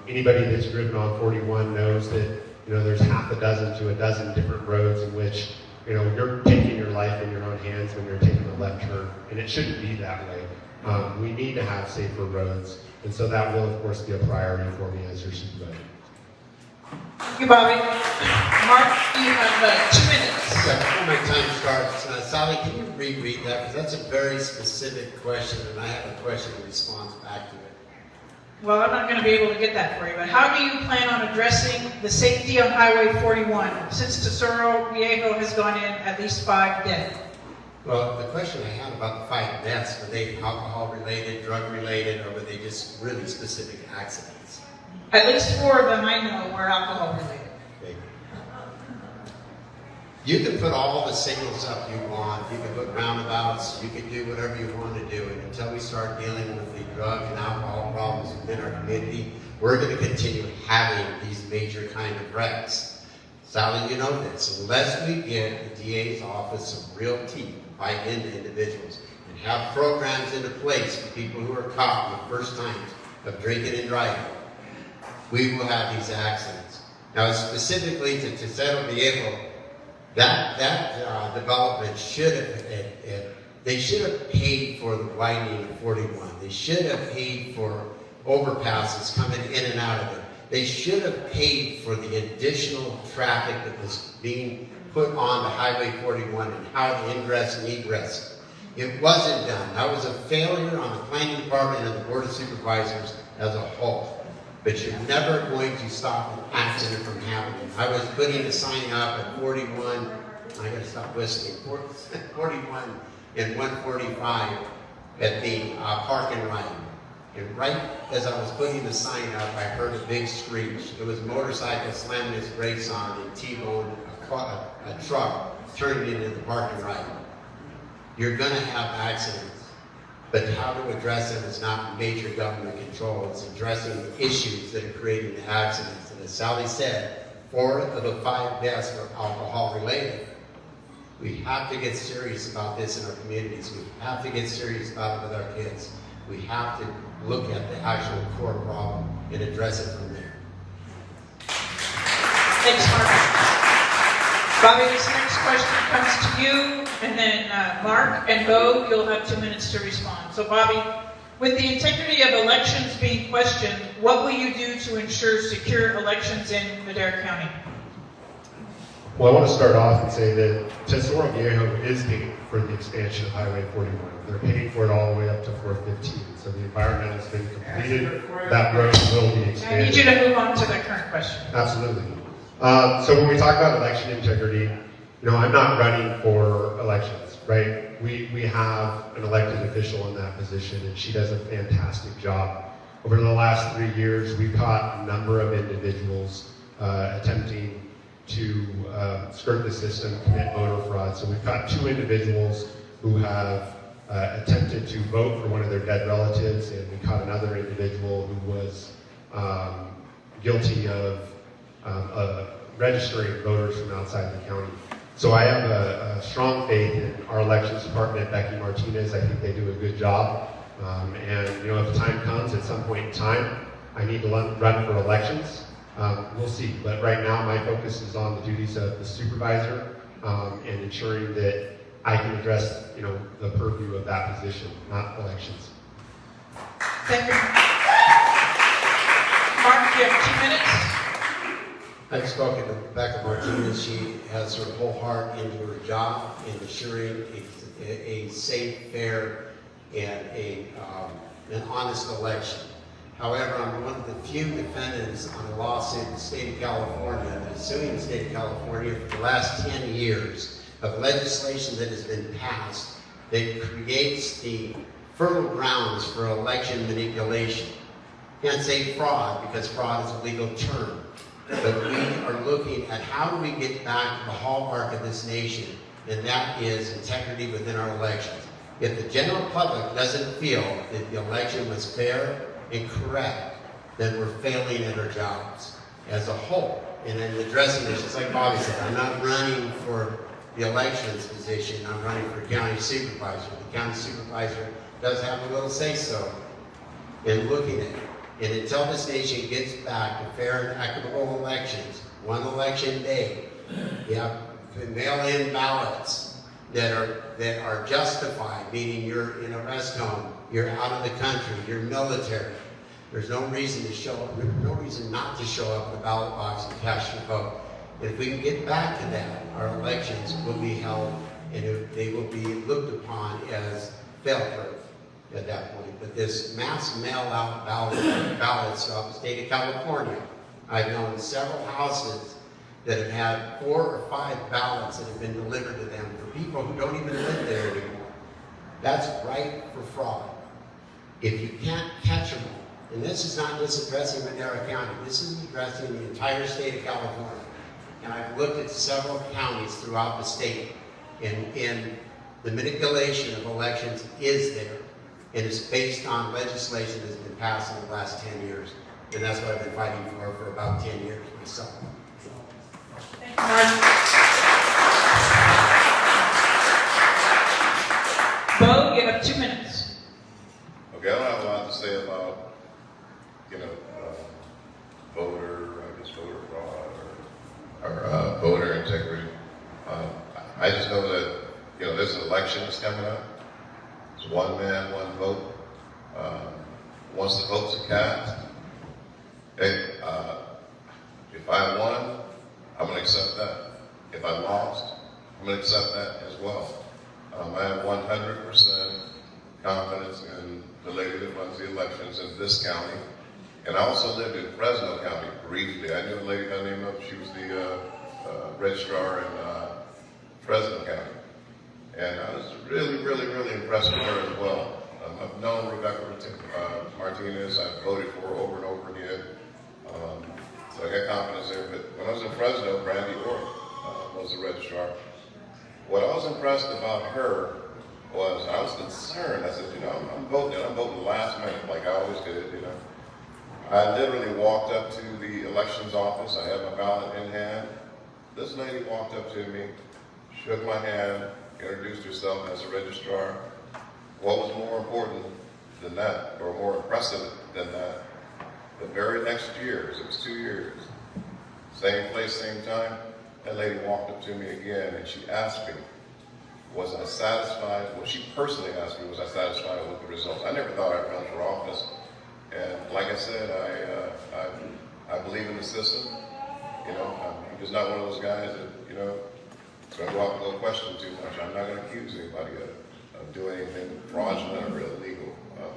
Anybody that's driven on 41 knows that there's half a dozen to a dozen different roads in which you're taking your life in your own hands when you're taking a left turn, and it shouldn't be that way. We need to have safer roads, and so that will, of course, be a priority for me as your supervisor. Thank you, Bobby. Mark, you have 2 minutes. Okay, before my time starts, Sally, can you reread that? Because that's a very specific question, and I have a question in response back to it. Well, I'm not going to be able to get that for you, but how do you plan on addressing the safety on Highway 41 since Tesoro Viejo has gone in at least 5 dead? Well, the question I had about the 5 deaths, were they alcohol-related, drug-related, or were they just really specific accidents? At least 4 of them I know were alcohol-related. Okay. You can put all the signals up you want. You can put roundabouts. You can do whatever you want to do. And until we start dealing with the drug and alcohol problems within our community, we're going to continue having these major kind of wrecks. Sally, you know this. Unless we get the DA's office some real teeth, bite into individuals, and have programs into place for people who are caught in the first times of drinking and driving, we will have these accidents. Now, specifically to Tesoro Viejo, that development should have, they should have paid for the widening of 41. They should have paid for overpasses coming in and out of it. They should have paid for the additional traffic that was being put on the Highway 41 and how to ingress and egress. It wasn't done. That was a failure on the planning department and the board of supervisors as a whole. But you're never going to stop an accident from happening. I was putting a sign up at 41, I gotta stop whistling, 41 and 145 at the park and ride. And right as I was putting the sign up, I heard a big screech. It was a motorcycle slamming its brakes on and T-boned a truck turning into the park and ride. You're gonna have accidents. But how to address them is not major government control. It's addressing the issues that are creating the accidents. And as Sally said, 4 of the 5 deaths were alcohol related. We have to get serious about this in our communities. We have to get serious about it with our kids. We have to look at the actual core problem and address it from there. Thanks, Mark. Bobby, this next question comes to you, and then Mark and Bo, you'll have 2 minutes to respond. So Bobby, with the integrity of elections being questioned, what will you do to ensure secure elections in Madera County? Well, I want to start off and say that Tesoro Viejo is paying for the expansion of Highway 41. They're paying for it all the way up to 415. So the environmental's been completed. That road will be expanded. I need you to move on to the current question. Absolutely. So when we talk about election integrity, I'm not running for elections, right? We have an elected official in that position, and she does a fantastic job. Over the last 3 years, we've caught a number of individuals attempting to skirt the system, commit voter fraud. So we've caught 2 individuals who have attempted to vote for one of their dead relatives, and we caught another individual who was guilty of registering voters from outside the county. So I have a strong faith in our elections department, Becky Martinez. I think they do a good job. And if the time comes at some point in time, I need to run for elections. We'll see. But right now, my focus is on the duties of the supervisor and ensuring that I can address, the purview of that position, not elections. Thank you. Mark, you have 2 minutes. I've spoken to Rebecca Martinez. She has her whole heart into her job in ensuring a safe, fair, and an honest election. However, I'm one of the few defendants on a lawsuit in the state of California that is suing the state of California for the last 10 years of legislation that has been passed that creates the fertile grounds for election manipulation. Can't say fraud because fraud is a legal term. But we are looking at how do we get back to the hallmark of this nation, and that is integrity within our elections. If the general public doesn't feel that the election was fair and correct, then we're failing at our jobs as a whole. And in addressing this, just like Bobby said, I'm not running for the elections position, I'm running for county supervisor. The county supervisor does have a little say-so in looking at it. And until this nation gets back to fair and equitable elections, one election day, you have to mail-in ballots that are justified, meaning you're in a rest home, you're out of the country, you're military. There's no reason to show up, no reason not to show up in the ballot box and cast your vote. And if we can get back to that, our elections will be held and they will be looked upon as fail-proof at that point. But this mass mail-out ballots throughout the state of California, I've known several houses that have had 4 or 5 ballots that have been delivered to them for people who don't even live there anymore. That's ripe for fraud. If you can't catch them all, and this is not just addressing Madera County, this is addressing the entire state of California. And I've looked at several counties throughout the state, and the manipulation of elections is there, and it's based on legislation that's been passed in the last 10 years. And that's what I've been fighting for about 10 years myself. Thank you, Mark. Bo, you have 2 minutes. Okay, I don't have a lot to say about, voter fraud or voter integrity. I just know that, there's an election that's coming up. It's one man, one vote. Once the votes are cast, hey, if I won, I'm going to accept that. If I lost, I'm going to accept that as well. I have 100% confidence in the lady that runs the elections in this county. And I also lived in Fresno County briefly. I knew a lady by the name of, she was the registrar in Fresno County. And I was really, really, really impressed with her as well. I've known Rebecca Martinez. I've voted for her over and over again. So I got confidence there. But when I was in Fresno, Brandy Orr was the registrar. What I was impressed about her was I was concerned. I said, I'm voting last minute like I always did, I literally walked up to the elections office. I had my ballot in hand. This lady walked up to me, shook my hand, introduced herself as a registrar. What was more important than that, or more impressive than that, the very next year, it was 2 years, same place, same time, that lady walked up to me again and she asked me, was I satisfied? Well, she personally asked me, was I satisfied with the results? I never thought I'd run for office. And like I said, I believe in the system. I'm just not one of those guys that, going to go out and go question too much. I'm not going to accuse anybody of doing anything fraudulent or illegal.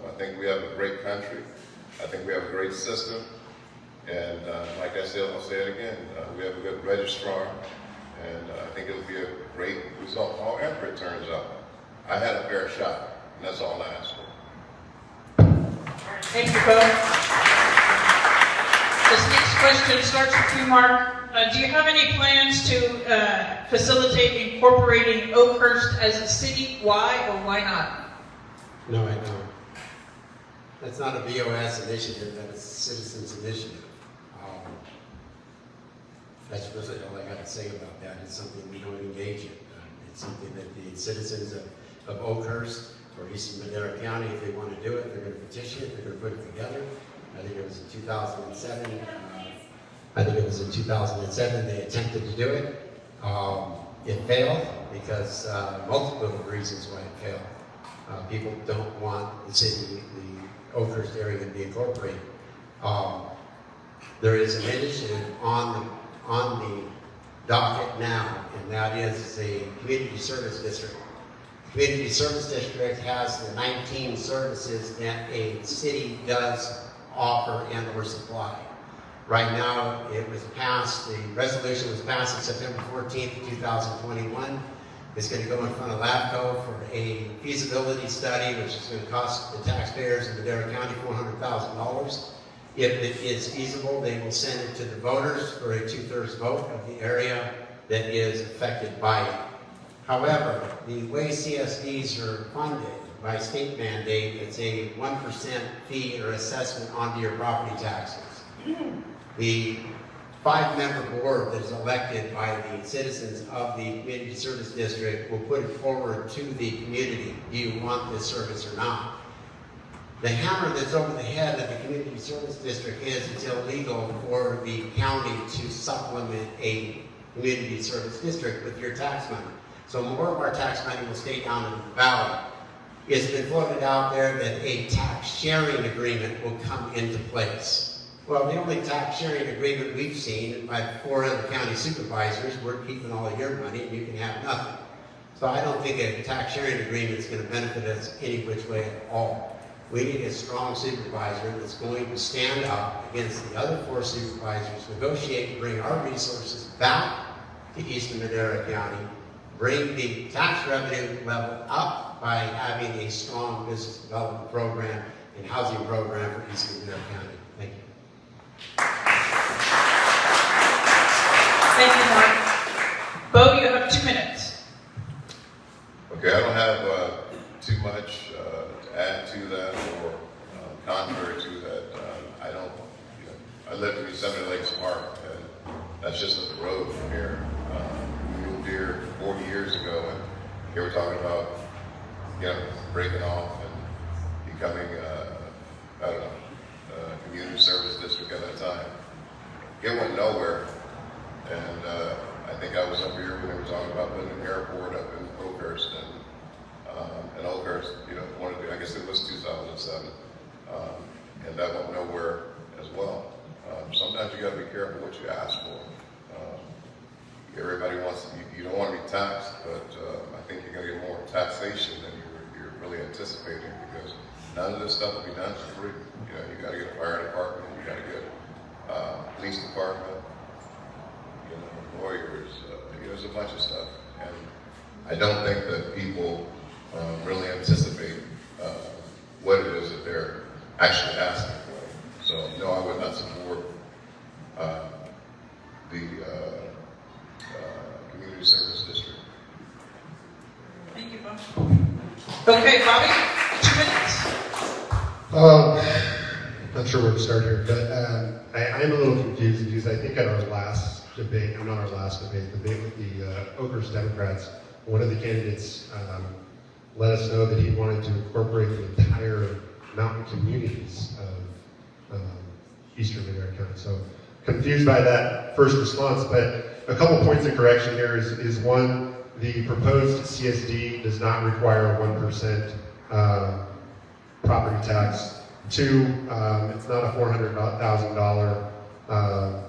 I think we have a great country. I think we have a great system. And like I said, I'll say it again, we have a good registrar. And I think it'll be a great result, however it turns out. I had a fair shot, and that's all I ask for. Thank you, Bo. This next question starts with you, Mark. Do you have any plans to facilitate incorporating Oakhurst as a city? Why or why not? No, I don't. That's not a BOS initiative, that's a citizens initiative. That's really all I got to say about that. It's something we don't engage in. It's something that the citizens of Oakhurst or Eastern Madera County, if they want to do it, they're going to petition it, they're going to put it together. I think it was in 2007. They attempted to do it. It failed because multiple reasons why it failed. People don't want the city, the Oakhurst area to be incorporated. There is an initiative on the docket now, and that is a community service district. Community service district has the 19 services that a city does offer and or supply. Right now, it was passed, the resolution was passed on September 14th, 2021. It's going to go in front of LAFCO for a feasibility study, which is going to cost the taxpayers in Madera County $400,000. If it is feasible, they will send it to the voters for a 2/3 vote of the area that is affected by it. However, the way CSDs are funded by state mandate, it's a 1% fee or assessment onto your property taxes. The 5-member board that is elected by the citizens of the community service district will put it forward to the community. Do you want this service or not? The hammer that's over the head of the community service district is it's illegal for the county to supplement a community service district with your tax money. So more of our tax money will stay down in the valley. It's been floated out there that a tax sharing agreement will come into place. Well, the only tax sharing agreement we've seen by 4 other county supervisors, we're keeping all of your money and you can have nothing. So I don't think a tax sharing agreement is going to benefit us any which way at all. We need a strong supervisor that's going to stand up against the other 4 supervisors, negotiate to bring our resources back to Eastern Madera County, bring the tax revenue level up by having a strong business development program and housing program for Eastern Madera County. Thank you. Thank you, Mark. Bo, you have 2 minutes. Okay, I don't have too much to add to that or contrary to that. I don't, I live in Yosemite Lakes Park, and that's just up the road from here. We moved here 40 years ago, and here we're talking about, breaking off and becoming, I don't know, a community service district at that time. It went nowhere, and I think I was up here when they were talking about putting an airport up in Oakhurst, and Oakhurst, wanted to, I guess it was 2007, and that went nowhere as well. Sometimes you got to be careful what you ask for. Everybody wants, you don't want to be taxed, but I think you're going to get more taxation than you're really anticipating, because none of this stuff will be done for free. You got to get a fire department, you got to get police department, lawyers, there's a bunch of stuff. And I don't think that people really anticipate what it is that they're actually asking for. So no, I would not support the community service district. Thank you, Bob. Okay, Bobby, 2 minutes. Not sure where to start here, but I am a little confused because I think at our last debate, not our last debate, the debate with the Oakhurst Democrats, one of the candidates let us know that he wanted to incorporate the entire mountain communities of Eastern Madera County. So confused by that first response, but a couple points of correction here is one, the proposed CSD does not require a 1% property tax. 2, it's not a $400,000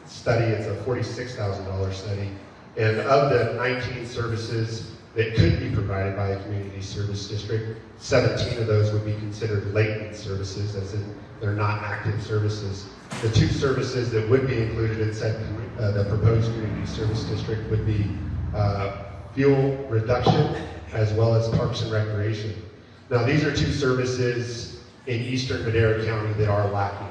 study, it's a $46,000 study. And of the 19 services that could be provided by a community service district, 17 of those would be considered latent services, as in they're not active services. The 2 services that would be included in said the proposed community service district would be fuel reduction as well as parks and recreation. Now these are 2 services in Eastern Madera County that are lacking.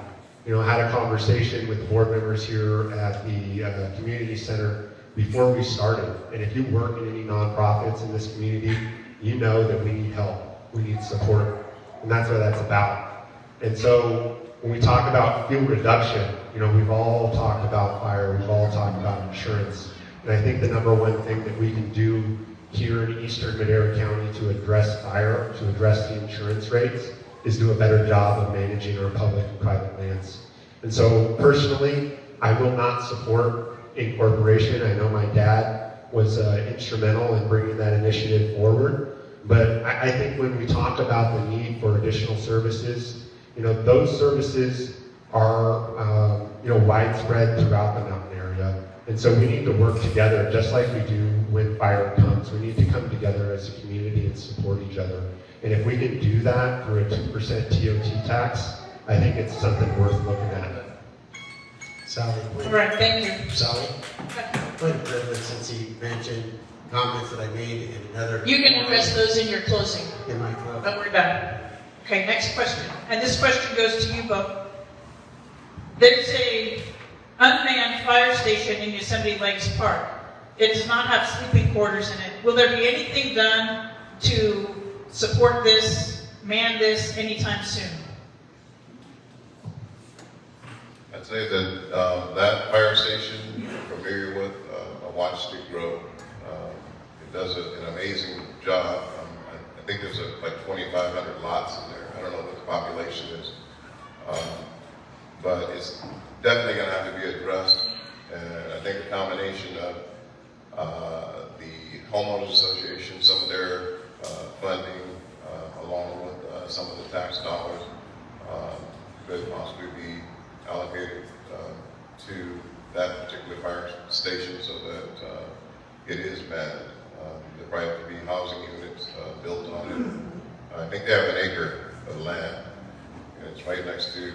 I had a conversation with the board members here at the community center before we started. And if you work in any nonprofits in this community, you know that we need help, we need support, and that's what that's about. And so when we talk about fuel reduction, we've all talked about fire, we've all talked about insurance. And I think the number one thing that we can do here in Eastern Madera County to address fire, to address the insurance rates, is do a better job of managing our public and private lands. And so personally, I will not support incorporation. I know my dad was instrumental in bringing that initiative forward, but I think when we talk about the need for additional services, those services are widespread throughout the mountain area. And so we need to work together just like we do when fire comes. We need to come together as a community and support each other. And if we can do that through a 2% TOT tax, I think it's something worth looking at. Sally. All right, thank you. Sally. Point of privilege, since he mentioned comments that I made in another. You can address those in your closing, in my club. but we're done. Okay, next question. And this question goes to you, Bo. There's a unmanned fire station in Yosemite Lakes Park. It does not have sleeping quarters in it. Will there be anything done to support this, man this anytime soon? I'd say that that fire station, I'm familiar with, I watched it grow. It does an amazing job. I think there's like 2,500 lots in there. I don't know what the population is. But it's definitely going to have to be addressed. And I think a combination of the homeowners association, some of their funding, along with some of the tax dollars, could possibly be allocated to that particular fire station so that it is manned. There probably have to be housing units built on it. I think they have an acre of land, and it's right next to,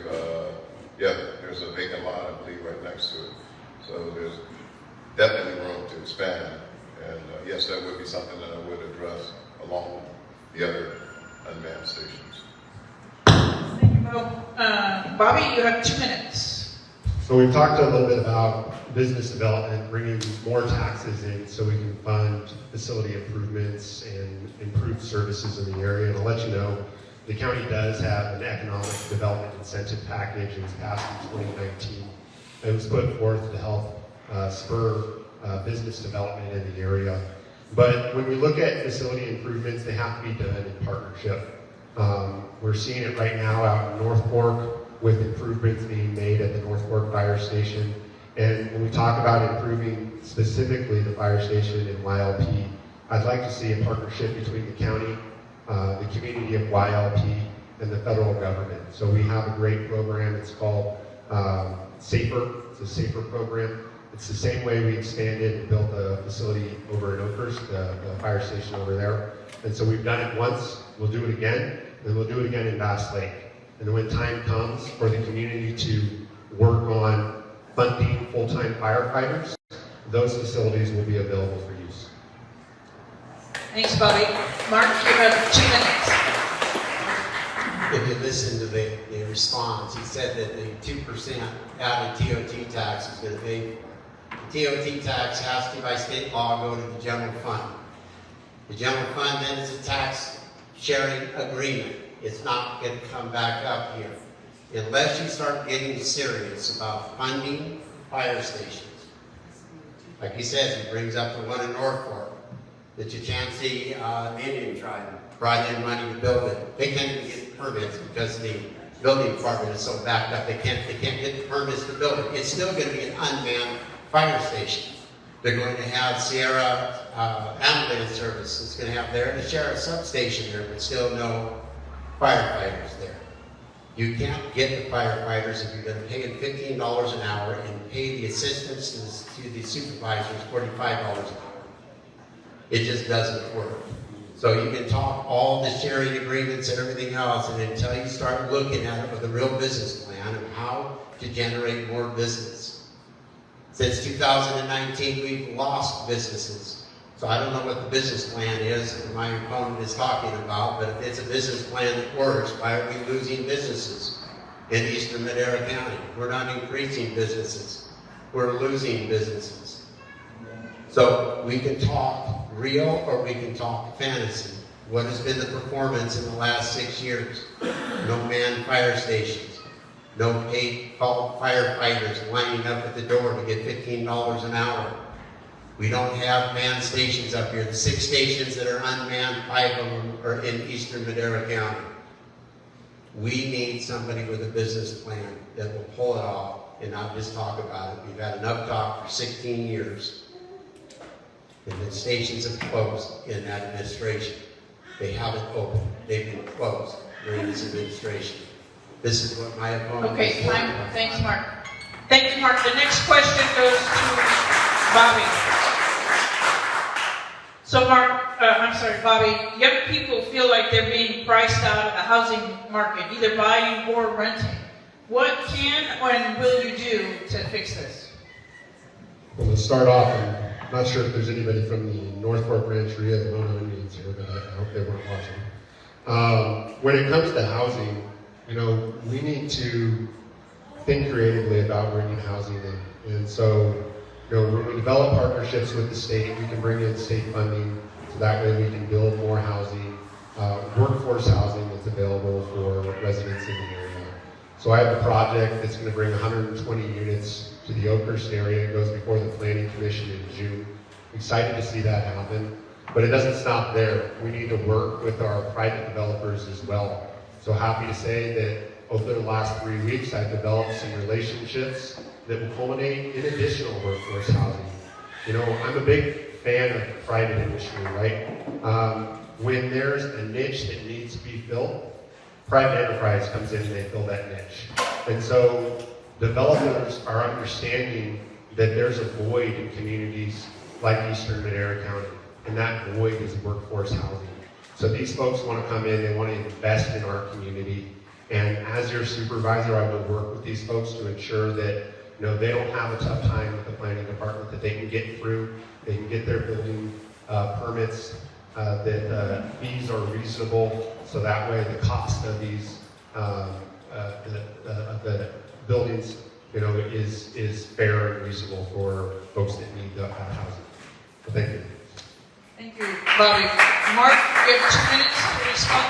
there's a vacant lot, I believe, right next to it. So there's definitely room to expand, and yes, that would be something that I would address along with the other unmanned stations. Thank you, Bo. Bobby, you have 2 minutes. So we've talked a little bit about business development, bringing more taxes in so we can fund facility improvements and improved services in the area. And I'll let you know, the county does have an economic development incentive package. It was passed in 2019. It was put forth to help spur business development in the area. But when we look at facility improvements, they have to be done in partnership. We're seeing it right now out in North Fork with improvements being made at the North Fork Fire Station. And when we talk about improving specifically the fire station in YLP, I'd like to see a partnership between the county, the community of YLP, and the federal government. So we have a great program. It's called SAFER. It's a SAFER program. It's the same way we expanded and built a facility over in Oakhurst, the fire station over there. And so we've done it once. We'll do it again, and we'll do it again in Bass Lake. And when time comes for the community to work on funding full-time firefighters, those facilities will be available for use. Thanks, Bobby. Mark, you have 2 minutes. If you listen to the response, he said that the 2% added TOT tax is going to pay for it. The TOT tax has to, by state law, go to the general fund. The general fund then is a tax sharing agreement. It's not going to come back up here unless you start getting serious about funding fire stations. Like he says, he brings up the one in North Fork, the Chichansi Indian tribe brought in money to build it. They can't even get permits because the building department is so backed up. They can't get the permits to build it. It's still going to be an unmanned fire station. They're going to have Sierra ambulance service. It's going to have the sheriff's substation there, but still no firefighters there. You can't get the firefighters if you're going to pay them $15 an hour and pay the assistants to the supervisors $45 an hour. It just doesn't work. So you can talk all the sharing agreements and everything else, and until you start looking at it with a real business plan of how to generate more business. Since 2019, we've lost businesses. So I don't know what the business plan is that my opponent is talking about, but if it's a business plan that works, why are we losing businesses in eastern Madera County? We're not increasing businesses. We're losing businesses. So we can talk real or we can talk fantasy. What has been the performance in the last 6 years? No manned fire stations. No paid called firefighters lining up at the door to get $15 an hour. We don't have manned stations up here. The 6 stations that are unmanned, 5 of them are in eastern Madera County. We need somebody with a business plan that will pull it off and not just talk about it. We've had enough talk for 16 years. And the stations have closed in that administration. They haven't opened. They've been closed during this administration. This is what my opponent Okay, is talking time. about. Thanks, Mark. Thank you, Mark. The next question goes to Bobby. So, Bobby, young people feel like they're being priced out of the housing market, either buying or renting. What can and will you do to fix this? Well, to start off, I'm not sure if there's anybody from the North Fork Rancheria, the Mono Indians here, but I hope they weren't watching. When it comes to housing, we need to think creatively about bringing housing in. And so, when we develop partnerships with the state, we can bring in state funding, so that way we can build more housing, workforce housing that's available for residents in the area. So I have a project that's going to bring 120 units to the Oakhurst area. It goes before the Planning Commission in June. Excited to see that happen. But it doesn't stop there. We need to work with our private developers as well. So happy to say that over the last 3 weeks, I've developed some relationships that will culminate in additional workforce housing. You know, I'm a big fan of the private industry, right? When there's a niche that needs to be filled, private enterprise comes in and they fill that niche. And so developers are understanding that there's a void in communities like Eastern Madera County, and that void is workforce housing. So these folks want to come in, they want to invest in our community, and as your supervisor, I would work with these folks to ensure that they don't have a tough time with the planning department, that they can get through, they can get their building permits, that fees are reasonable, so that way the cost of these the buildings, is fair and reasonable for folks that need that housing. So thank you. Thank you, Bobby. Mark, you have 2 minutes to respond.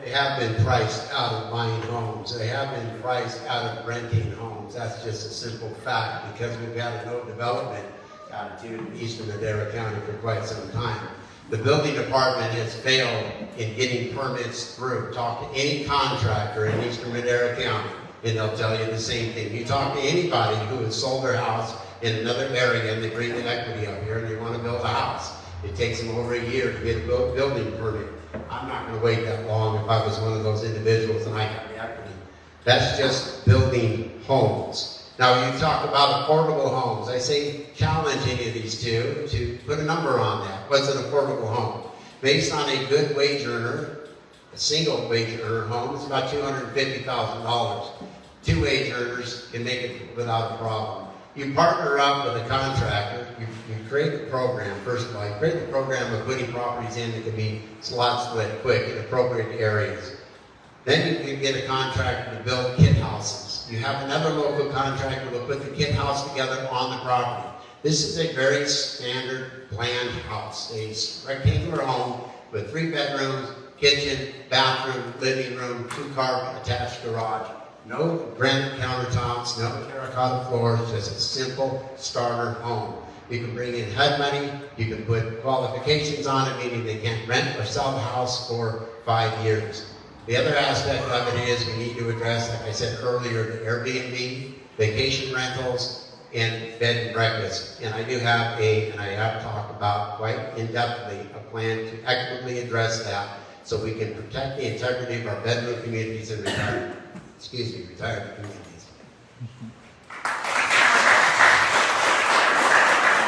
They have been priced out of buying homes. They have been priced out of renting homes. That's just a simple fact, because we've had a no development attitude in Eastern Madera County for quite some time. The building department has failed in getting permits through. Talk to any contractor in Eastern Madera County, and they'll tell you the same thing. You talk to anybody who has sold their house in another area and they bring the equity up here and they want to build a house. It takes them over a year to get a building permit. I'm not going to wait that long if I was one of those individuals and I got the equity. That's just building homes. Now, you talk about affordable homes. I say challenge any of these two to put a number on that. What's an affordable home? Based on a good wage earner, a single wage earner home, it's about $250,000. 2 wage earners can make it without a problem. You partner up with a contractor, you create a program. First of all, you create the program of putting properties in that can be slot split quick in appropriate areas. Then you can get a contractor to build kit houses. You have another local contractor who will put the kit house together on the property. This is a very standard planned house, a rectangular home with 3 bedrooms, kitchen, bathroom, living room, 2-car attached garage. No granite countertops, no terracotta floors, just a simple starter home. You can bring in HUD money, you can put qualifications on it, meaning they can't rent or sell the house for 5 years. The other aspect of it is we need to address, like I said earlier, the Airbnb, vacation rentals, and bed and breakfast. And I do have and I have talked about quite in-depthly, a plan to equitably address that so we can protect the integrity of our bedroom communities and retirement communities.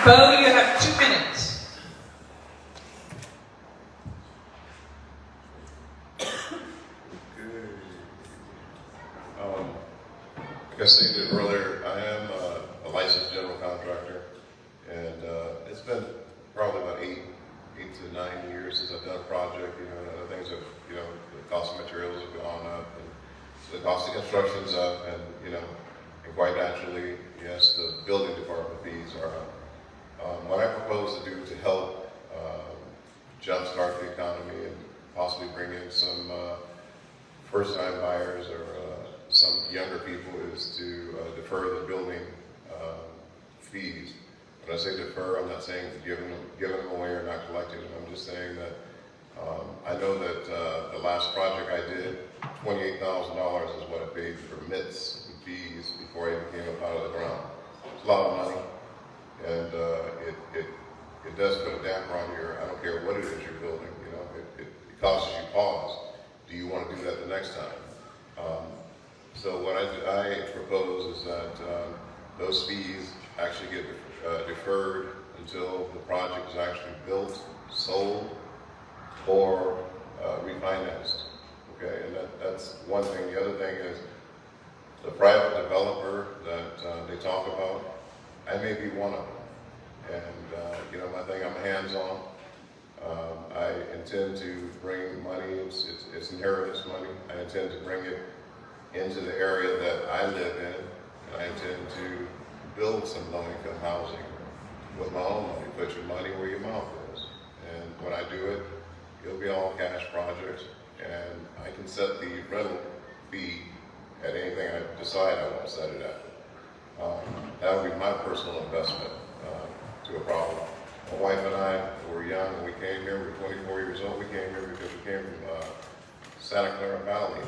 Bo, you have 2 minutes. Like I stated earlier, I am a licensed general contractor, and it's been probably about 8 to 9 years since I've done a project. And other things have, the cost of materials have gone up, and the cost of construction's up, and and quite naturally, yes, the building department fees are up. What I propose to do to help jumpstart the economy and possibly bring in some first-time buyers or some younger people is to defer the building fees. When I say defer, I'm not saying giving them away or not collecting them. I'm just saying that I know that the last project I did, $28,000 is what I paid for permits and fees before I even came up out of the ground. It's a lot of money, and it does put a damper on your, I don't care what it is you're building, it causes you pause. Do you want to do that the next time? So what I propose is that those fees actually get deferred until the project is actually built, sold, or refinanced. Okay, and that's one thing. The other thing is the private developer that they talk about. I may be one of them, and my thing, I'm hands-on. I intend to bring money. It's inheritance money. I intend to bring it into the area that I live in, and I intend to build some low-income housing with my own money. Put your money where your mouth is. And when I do it, it'll be all cash projects, and I can set the rental fee at anything I decide I want to set it at. That would be my personal investment to a problem. My wife and I were young when we came here. We were 24 years old. We came here because we came from Santa Clara Valley,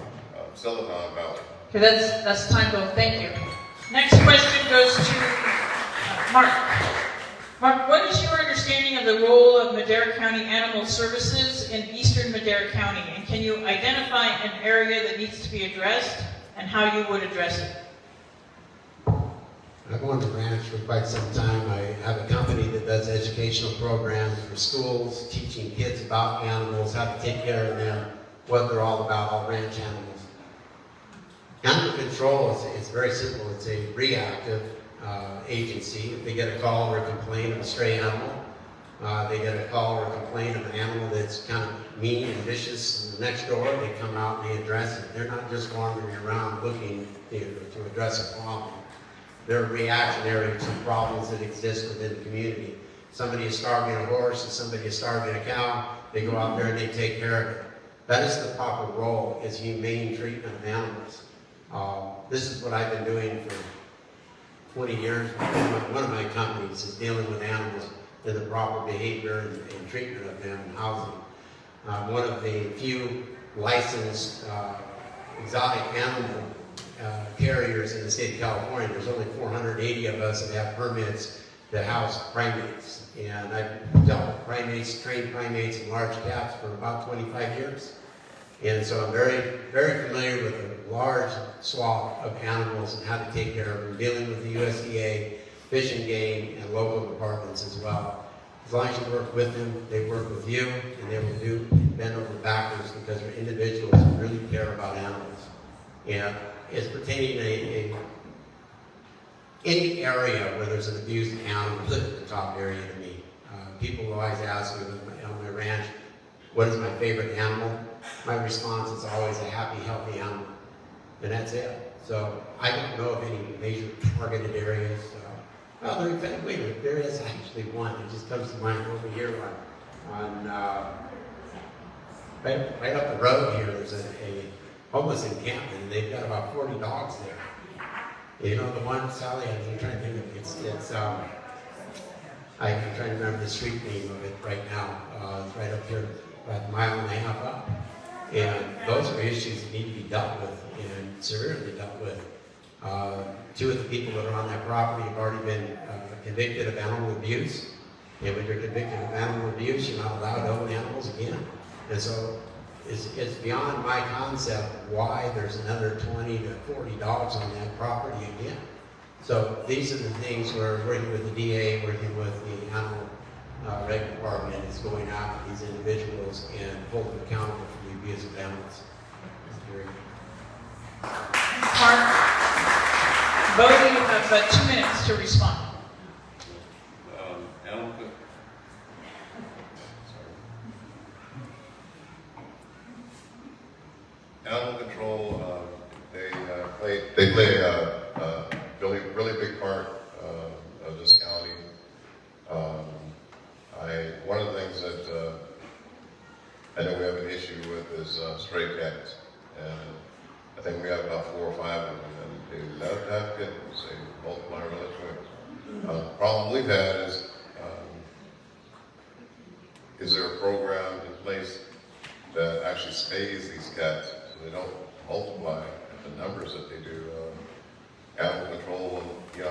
Silicon Valley. Okay, that's time, Bill. Thank you. Next question goes to Mark. Mark, what is your understanding of the role of Madera County Animal Services in eastern Madera County? And can you identify an area that needs to be addressed and how you would address it? I've owned the ranch for quite some time. I have a company that does educational programs for schools, teaching kids about animals, how to take care of them, what they're all about, all ranch animals. Animal control is very simple. It's a reactive agency. If they get a call or a complaint of a stray animal, they get a call or a complaint of an animal that's kind of mean and vicious next door, they come out and they address it. They're not just wandering around looking to address a problem. They're reactionary to problems that exist within the community. Somebody is starving a horse and somebody is starving a cow, they go out there and they take care of it. That is the proper role, is humane treatment of animals. This is what I've been doing for 20 years. One of my companies is dealing with animals and the proper behavior and treatment of them and housing. One of the few licensed exotic animal carriers in the state of California. There's only 480 of us that have permits to house primates. And I've dealt with primates, trained primates and large cats for about 25 years. And so I'm very, very familiar with a large swath of animals and how to take care of them, dealing with the USDA, Fish and Game, and local departments as well. As long as you work with them, they work with you, and they will bend over backwards because they're individuals who really care about animals. And it's pertaining to any area where there's an abused animal, is the top area to me. People always ask me on my ranch, what is my favorite animal? My response is always a happy, healthy animal. And that's it. So I don't know of any major targeted areas. Well, there is actually one. It just comes to mind over here right up the road here. There's a homeless encampment, and they've got about 40 dogs there. You know the one, Sally? I'm trying to think of it. I'm trying to remember the street name of it right now. It's right up here, about a mile and a half up. And those are issues that need to be dealt with and severely dealt with. Two of the people that are on that property have already been convicted of animal abuse. And when you're convicted of animal abuse, you're not allowed to own animals again. And so it's beyond my concept why there's another 20 to 40 dogs on that property again. So these are the things where working with the DA, working with the animal reg department is going after these individuals and hold them accountable for the abuse of animals. Mark, Bo, you have about 2 minutes to respond. Animal control, they play a really big part of this county. One of the things that I know we have an issue with is stray cats, and I think we have about 4 or 5 of them, and they love to have kittens. They multiply really quick. The problem we've had is there a program in place that actually spays these cats so they don't multiply at the numbers that they do? Animal control, and I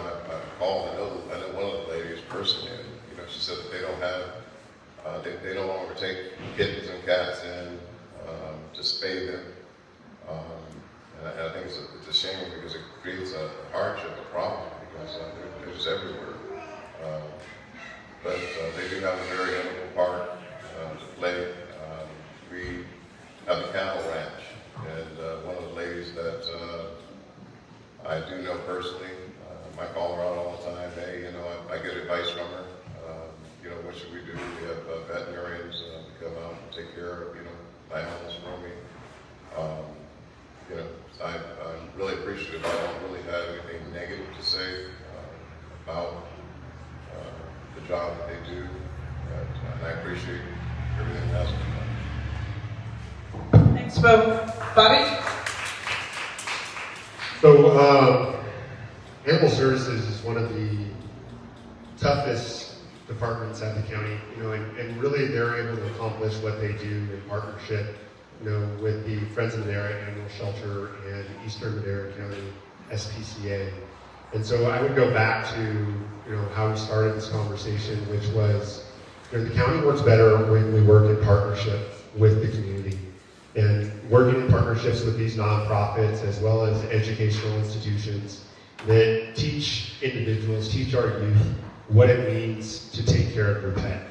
called. I know one of the ladies personally. And, she said that they don't have, they no longer take kittens and cats in to spay them. And I think it's a shame because it creates a hardship, a problem, because they're just everywhere. But they do have a very integral part to play. We have a cattle ranch, and one of the ladies that I do know personally, I call her out all the time. Hey, I get advice from her. What should we do? We have veterinarians come out and take care of, my animals for me. I'm really appreciative. I don't really have anything negative to say about the job that they do, and I appreciate everything that's been done. Thanks, Bo. Bobby? So, animal services is one of the toughest departments at the county, and really they're able to accomplish what they do in partnership, with the Friends of Madera Animal Shelter and Eastern Madera County SPCA. And so I would go back to, how we started this conversation, which was, the county works better when we work in partnership with the community. And working in partnerships with these nonprofits as well as educational institutions that teach individuals, teach our youth what it means to take care of your pet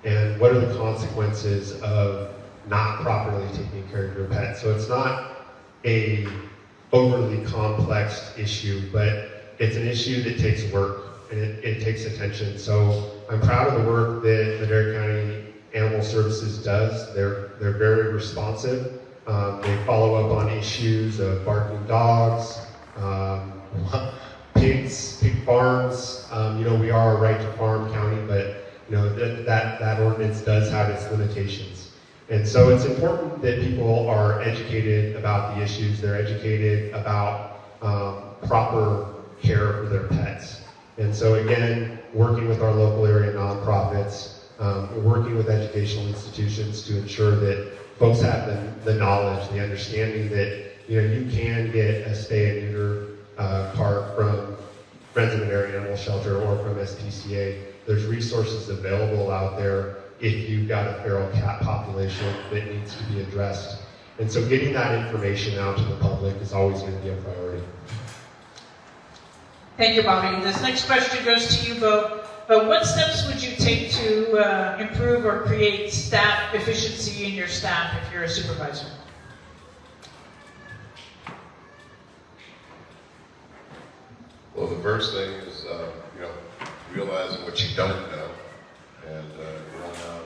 and what are the consequences of not properly taking care of your pet. So it's not a overly complex issue, but it's an issue that takes work and it takes attention. So I'm proud of the work that Madera County Animal Services does. They're very responsive. They follow up on issues of barking dogs, pigs, pig farms. We are a right to farm county, but that ordinance does have its limitations. And so it's important that people are educated about the issues. They're educated about proper care for their pets. And so again, working with our local area nonprofits, we're working with educational institutions to ensure that folks have the knowledge, the understanding that you can get a spay and neuter card from Friends of Madera Animal Shelter or from SPCA. There's resources available out there if you've got a feral cat population that needs to be addressed. And so getting that information out to the public is always going to be a priority. Thank you, Bobby. This next question goes to you, Bo. What steps would you take to improve or create staff efficiency in your staff if you're a supervisor? Well, the first thing is, realizing what you don't know and going out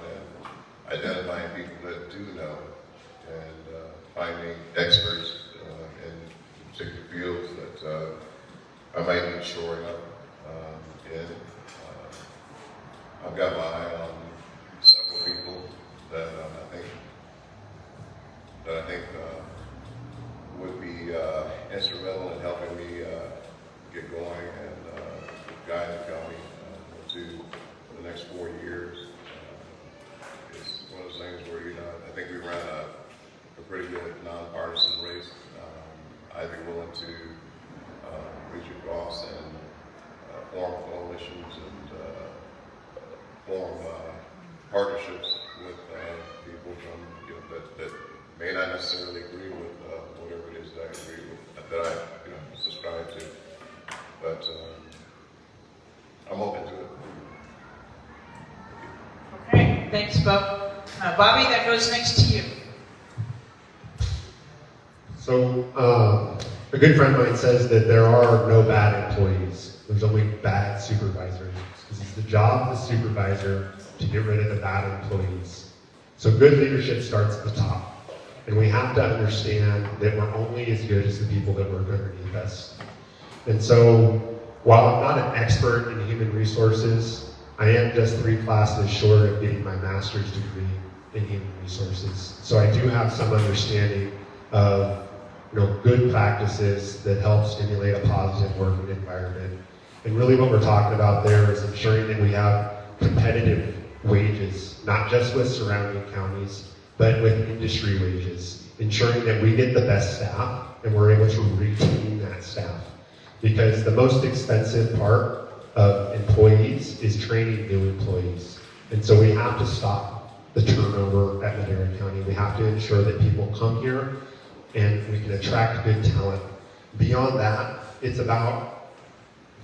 and identifying people that do know and finding experts in particular fields that I might need shoring up in. I've got my eye on several people that I think would be instrumental in helping me get going and guide the county to the next 4 years. It's one of those things where I think we ran a pretty good nonpartisan race. I'd be willing to reach across and form coalitions and form partnerships with people from that may not necessarily agree with whatever it is that I agree with, that I subscribe to, but I'm open to it. Okay, thanks, Bo. Bobby, that goes next to you. So a good friend of mine says that there are no bad employees. There's only bad supervisors. Because it's the job of the supervisor to get rid of the bad employees. So good leadership starts at the top. And we have to understand that we're only as good as the people that work underneath us. And so while I'm not an expert in human resources, I am just 3 classes short of getting my master's degree in human resources. So I do have some understanding of good practices that help stimulate a positive working environment. And really what we're talking about there is ensuring that we have competitive wages, not just with surrounding counties, but with industry wages, ensuring that we get the best staff and we're able to retain that staff. Because the most expensive part of employees is training new employees. And so we have to stop the turnover at Madera County. We have to ensure that people come here and we can attract good talent. Beyond that, it's about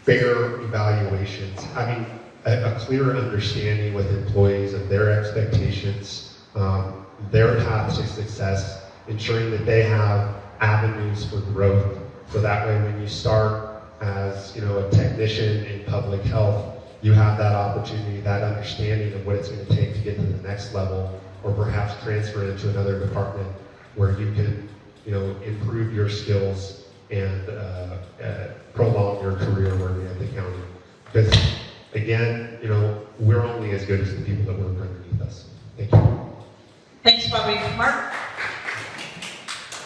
fair evaluations, having a clear understanding with employees of their expectations, their path to success, ensuring that they have avenues for growth. So that way when you start as a technician in public health, you have that opportunity, that understanding of what it's going to take to get to the next level, or perhaps transfer into another department where you can improve your skills and prolong your career working at the county. Because again, we're only as good as the people that work underneath us. Thank you. Thanks, Bobby. Mark?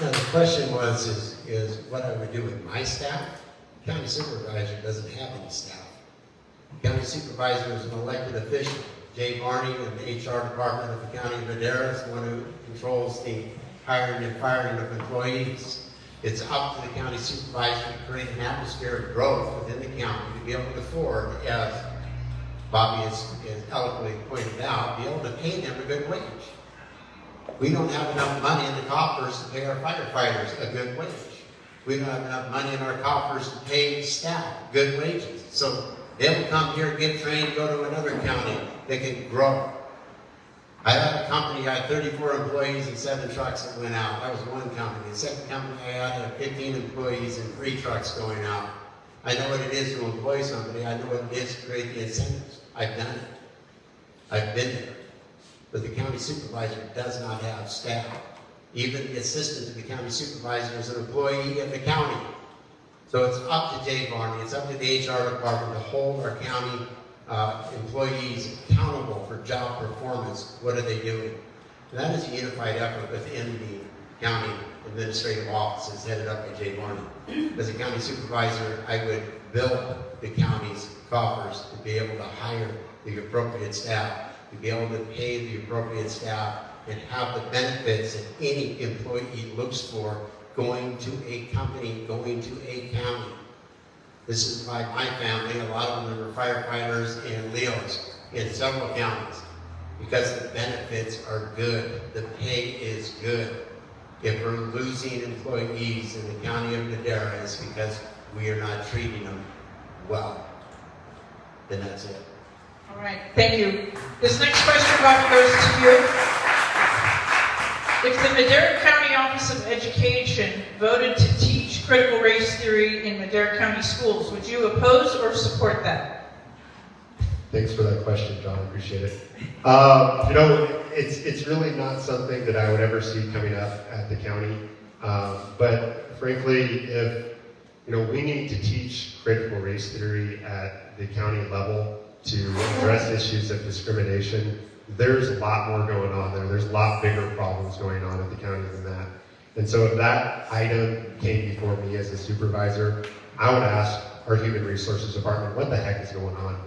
Now, the question was, is what I would do with my staff? County supervisor doesn't have any staff. County supervisor is an elected official. Jay Barney in the HR department of the County of Madera is the one who controls the hiring and firing of employees. It's up to the county supervisor to create an atmosphere of growth within the county to be able to afford, as Bobby has eloquently pointed out, be able to pay them a good wage. We don't have enough money in the coffers to pay our firefighters a good wage. We don't have enough money in our coffers to pay staff good wages. So they'll come here, get trained, go to another county. They can grow. I had a company, I had 34 employees and 7 trucks that went out. That was one company. The second company I had 15 employees and 3 trucks going out. I know what it is to employ somebody. I know what it is to create the incentives. I've done it. I've been there. But the county supervisor does not have staff. Even the assistant to the county supervisor is an employee of the county. So it's up to Jay Barney, it's up to the HR department to hold our county employees accountable for job performance. What are they doing? And that is a unified effort within the county administrative offices headed up by Jay Barney. As a county supervisor, I would build the county's coffers to be able to hire the appropriate staff, to be able to pay the appropriate staff, and have the benefits that any employee looks for going to a company, going to a county. This is why my family, a lot of them are firefighters and Leos in several counties, because the benefits are good, the pay is good. If we're losing employees in the county of Madera, it's because we are not treating them well. Then that's it. All right, thank you. This next question, Bob, goes to you. If the Madera County Office of Education voted to teach critical race theory in Madera County schools, would you oppose or support that? Thanks for that question, John. Appreciate it. It's really not something that I would ever see coming up at the county. But frankly, if we need to teach critical race theory at the county level to address issues of discrimination, there's a lot more going on there. There's a lot bigger problems going on at the county than that. And so if that item came before me as a supervisor, I would ask our Human Resources Department, what the heck is going on?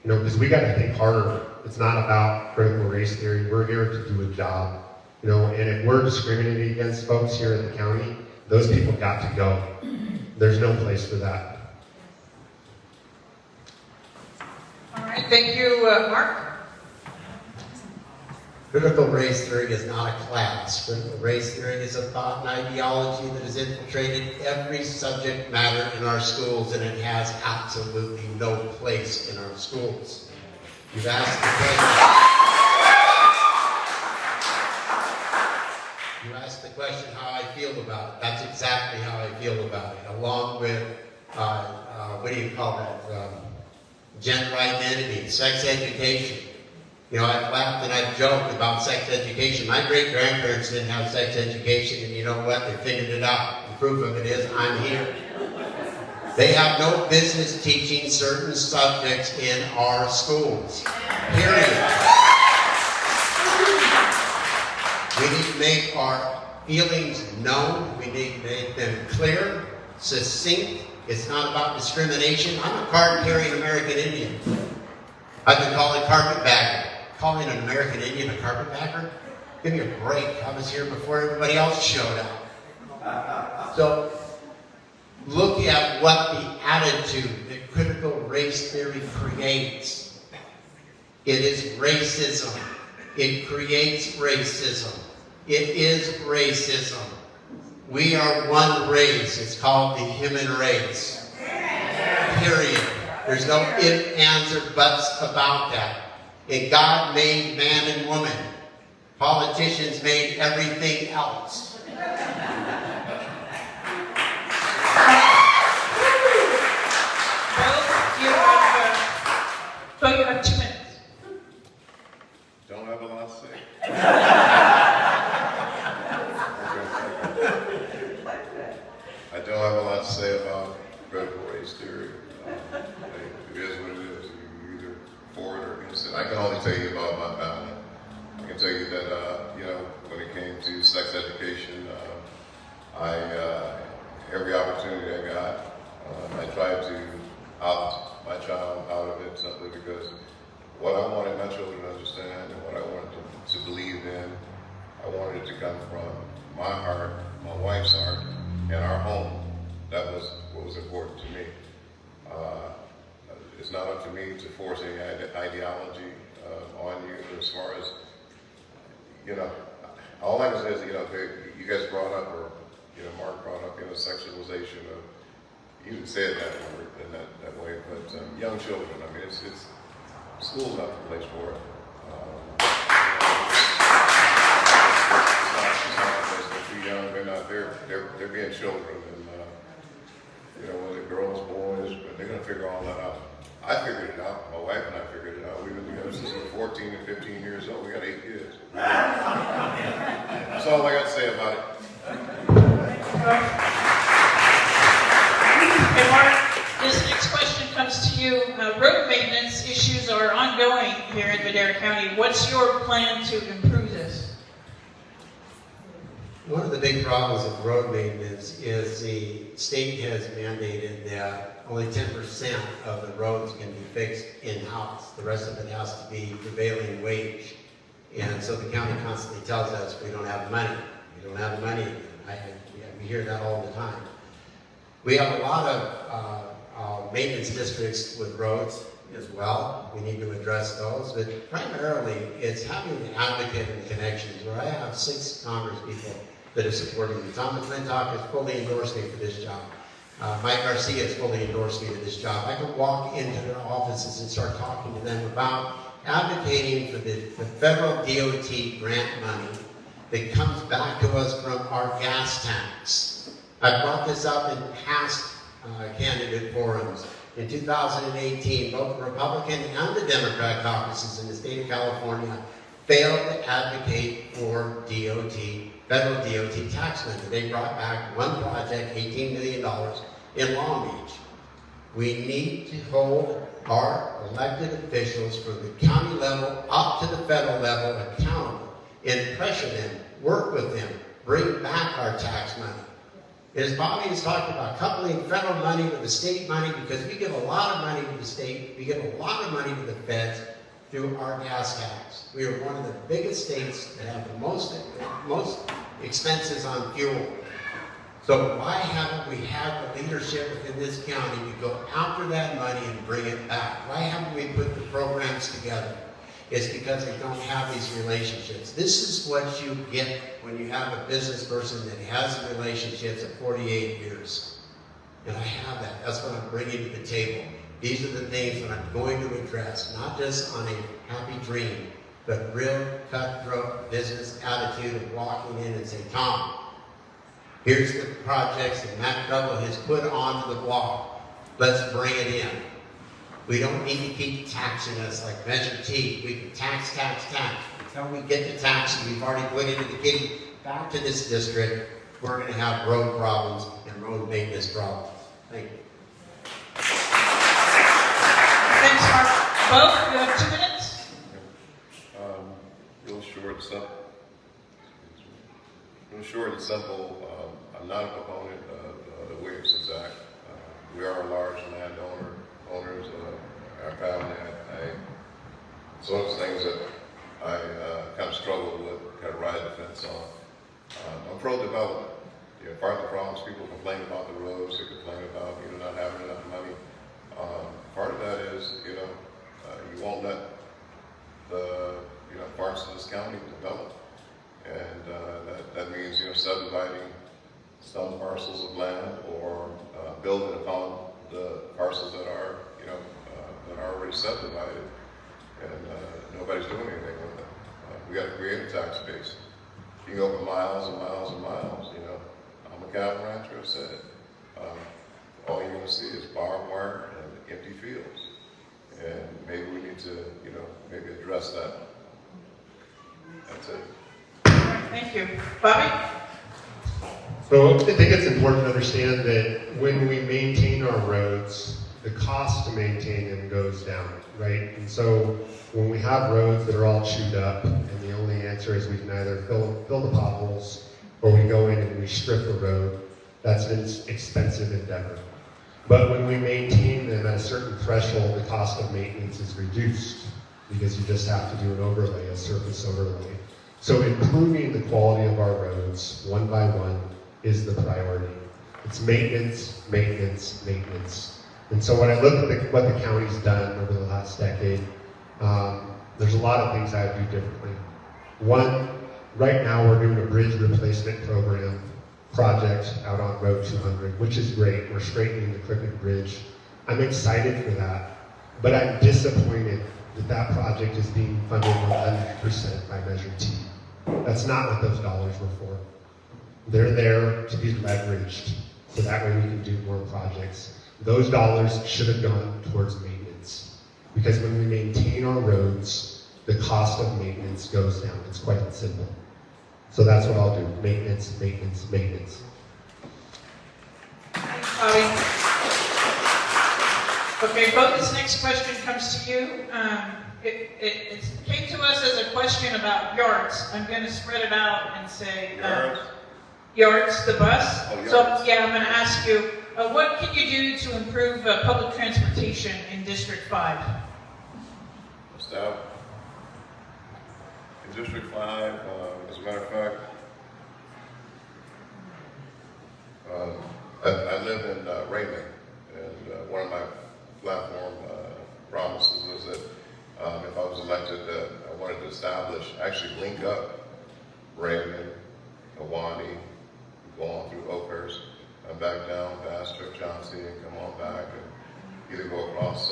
Because we got to think harder. It's not about critical race theory. We're here to do a job. And if we're discriminating against folks here at the county, those people got to go. There's no place for that. All right, thank you, Mark. Critical race theory is not a class. Critical race theory is a thought and ideology that has infiltrated every subject matter in our schools, and it has absolutely no place in our schools. You've asked the question. You asked the question how I feel about it. That's exactly how I feel about it, along with, what do you call that? Gender identity, sex education. I've laughed and I've joked about sex education. My great-grandparents didn't have sex education, and you know what? They figured it out. The proof of it is I'm here. They have no business teaching certain subjects in our schools. Period. We need to make our feelings known. We need to make them clear, succinct. It's not about discrimination. I'm a card-carrying American Indian. I've been called a carpetbagger. Calling an American Indian a carpetbagger? Give me a break. I was here before everybody else showed up. So, look at what the attitude that critical race theory creates. It is racism. It creates racism. It is racism. We are one race. It's called the human race. Period. There's no ifs, ands, or buts about that. And God made man and woman. Politicians made everything else. Well, you have 2 minutes. Don't have a lot to say. I don't have a lot to say about critical race theory. It is what it is. You're either for it or against it. I can only tell you about my family. I can tell you that, when it came to sex education, Every opportunity I got, I tried to opt my child out of it simply because what I wanted my children to understand and what I wanted them to believe in, I wanted it to come from my heart, my wife's heart, and our home. That was what was important to me. It's not up to me to force any ideology on you as far as, all I can say is, you guys brought up, or, Mark brought up, sexualization of, you didn't say it that word, in that way, but young children, I mean, it's school's not the place for it. It's not a place, they're too young, they're being children, and, whether girls, boys, but they're gonna figure all that out. I figured it out, my wife and I figured it out. We've been together since we were 14 and 15 years old, we got 8 kids. That's all I got to say about it. Hey, Mark, this next question comes to you. Road maintenance issues are ongoing here in Madera County. What's your plan to improve this? One of the big problems with road maintenance is the state has mandated that only 10% of the roads can be fixed in-house. The rest of it has to be prevailing wage. And so the county constantly tells us we don't have money. We don't have money. We hear that all the time. We have a lot of maintenance districts with roads as well. We need to address those. But primarily, it's having an advocate and connections, where I have 6 Congress people that are supporting me. Tom McClintock has fully endorsed me for this job. Mike Garcia has fully endorsed me for this job. I can walk into their offices and start talking to them about advocating for the federal DOT grant money that comes back to us from our gas tax. I brought this up in past candidate forums. In 2018, both the Republican and the Democrat caucuses in the state of California failed to advocate for federal DOT tax money. They brought back one project, $18 million, in Long Beach. We need to hold our elected officials from the county level up to the federal level accountable and pressure them, work with them, bring back our tax money. As Bobby has talked about, coupling federal money with the state money, because we give a lot of money to the state, we give a lot of money to the feds through our gas tax. We are one of the biggest states that have the most expenses on fuel. So why haven't we had the leadership within this county to go after that money and bring it back? Why haven't we put the programs together? It's because they don't have these relationships. This is what you get when you have a business person that has relationships at 48 years. And I have that. That's what I'm bringing to the table. These are the things that I'm going to address, not just on a happy dream, but real cutthroat business attitude of walking in and saying, Tom, here's the projects that Matt Double has put onto the block. Let's bring it in. We don't need to keep taxing us like Measure T. We can tax. Until we get the tax we've already put into the kitty back to this district, we're going to have road problems and road maintenance problems. Thank you. Thanks, Mark. Bo, you have 2 minutes. Real short and simple. I'm not a proponent of the Williamson's Act. We are a large owners. Our family. It's one of the things that I kind of struggle with, kind of ride the fence on. I'm pro-development. Part of the problems, people complain about the roads, they complain about not having enough money. Part of that is you won't let the parts of this county develop, and that means subdividing some parcels of land or building upon the parcels that are already subdivided, and nobody's doing anything with it. We got to create a tax base. You can go for miles and miles and miles. I'm a cattle rancher. I said it. All you're going to see is barbed wire and empty fields, and maybe we need to maybe address that. That's it. Thank you. Bobby? So I think it's important to understand that when we maintain our roads, the cost to maintain them goes down, right? And so when we have roads that are all chewed up, and the only answer is we can either fill the potholes or we go in and we strip a road, that's an expensive endeavor. But when we maintain them at a certain threshold, the cost of maintenance is reduced because you just have to do an overlay, a surface overlay. So improving the quality of our roads one by one is the priority. It's maintenance, maintenance, maintenance. And so when I look at what the county's done over the last decade, there's a lot of things I would do differently. One, right now we're doing a bridge replacement project out on Road 200, which is great. We're straightening the crooked bridge. I'm excited for that, but I'm disappointed that that project is being funded 100% by Measure T. That's not what those dollars were for. They're there to be leveraged, so that way we can do more projects. Those dollars should have gone towards maintenance, because when we maintain our roads, the cost of maintenance goes down. It's quite simple. So that's what I'll do, maintenance, maintenance, maintenance. Thanks, Bobby. Okay, Bo, this next question comes to you. It came to us as a question about yards. I'm going to spread it out and say yards, the bus. Oh, yards. So yeah, I'm going to ask you, what can you do to improve public transportation in District 5? Stop. In District 5, as a matter of fact, I live in Raymond, and one of my platform promises was that if I was elected, I wanted to actually link up Raymond, Awani, go on through Oakhurst, and back down past Chauncey, and come on back, and either go across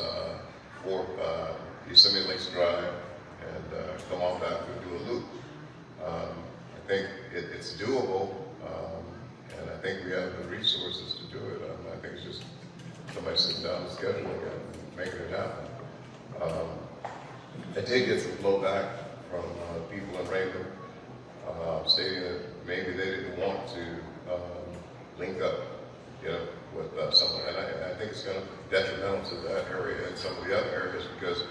Yosemite Lakes Drive, and come on back and do a loop. I think it's doable, and I think we have the resources to do it. I think it's just somebody sitting down and scheduling it and making it happen. I did get some blowback from people in Raymond stating that maybe they didn't want to link up, with someone, and I think it's going to be detrimental to that area and some of the other areas because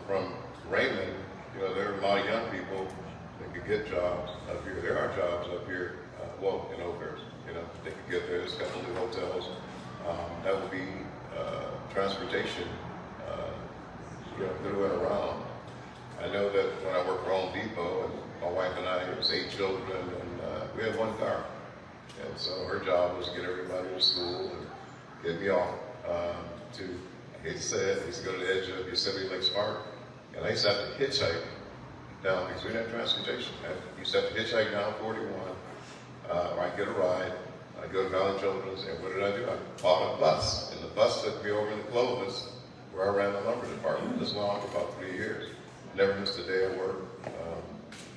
from Raymond, there are a lot of young people that could get jobs up here. There are jobs up here, in Oakhurst. They could get there. There's a couple new hotels. That would be transportation, through and around. I know that when I worked for Home Depot, and my wife and I, it was 8 children, and we had 1 car. And so her job was to get everybody to school and get me off to, I hate to say it, I used to go to the edge of Yosemite Lakes Park, and I used to have to hitchhike down because we didn't have transportation. I used to have to hitchhike down 41, or I'd get a ride. I'd go to Valley Children's, and what did I do? I bought a bus, and the bus took me over to Clovis, where I ran the lumber department. This went on for about 3 years. Never missed a day of work.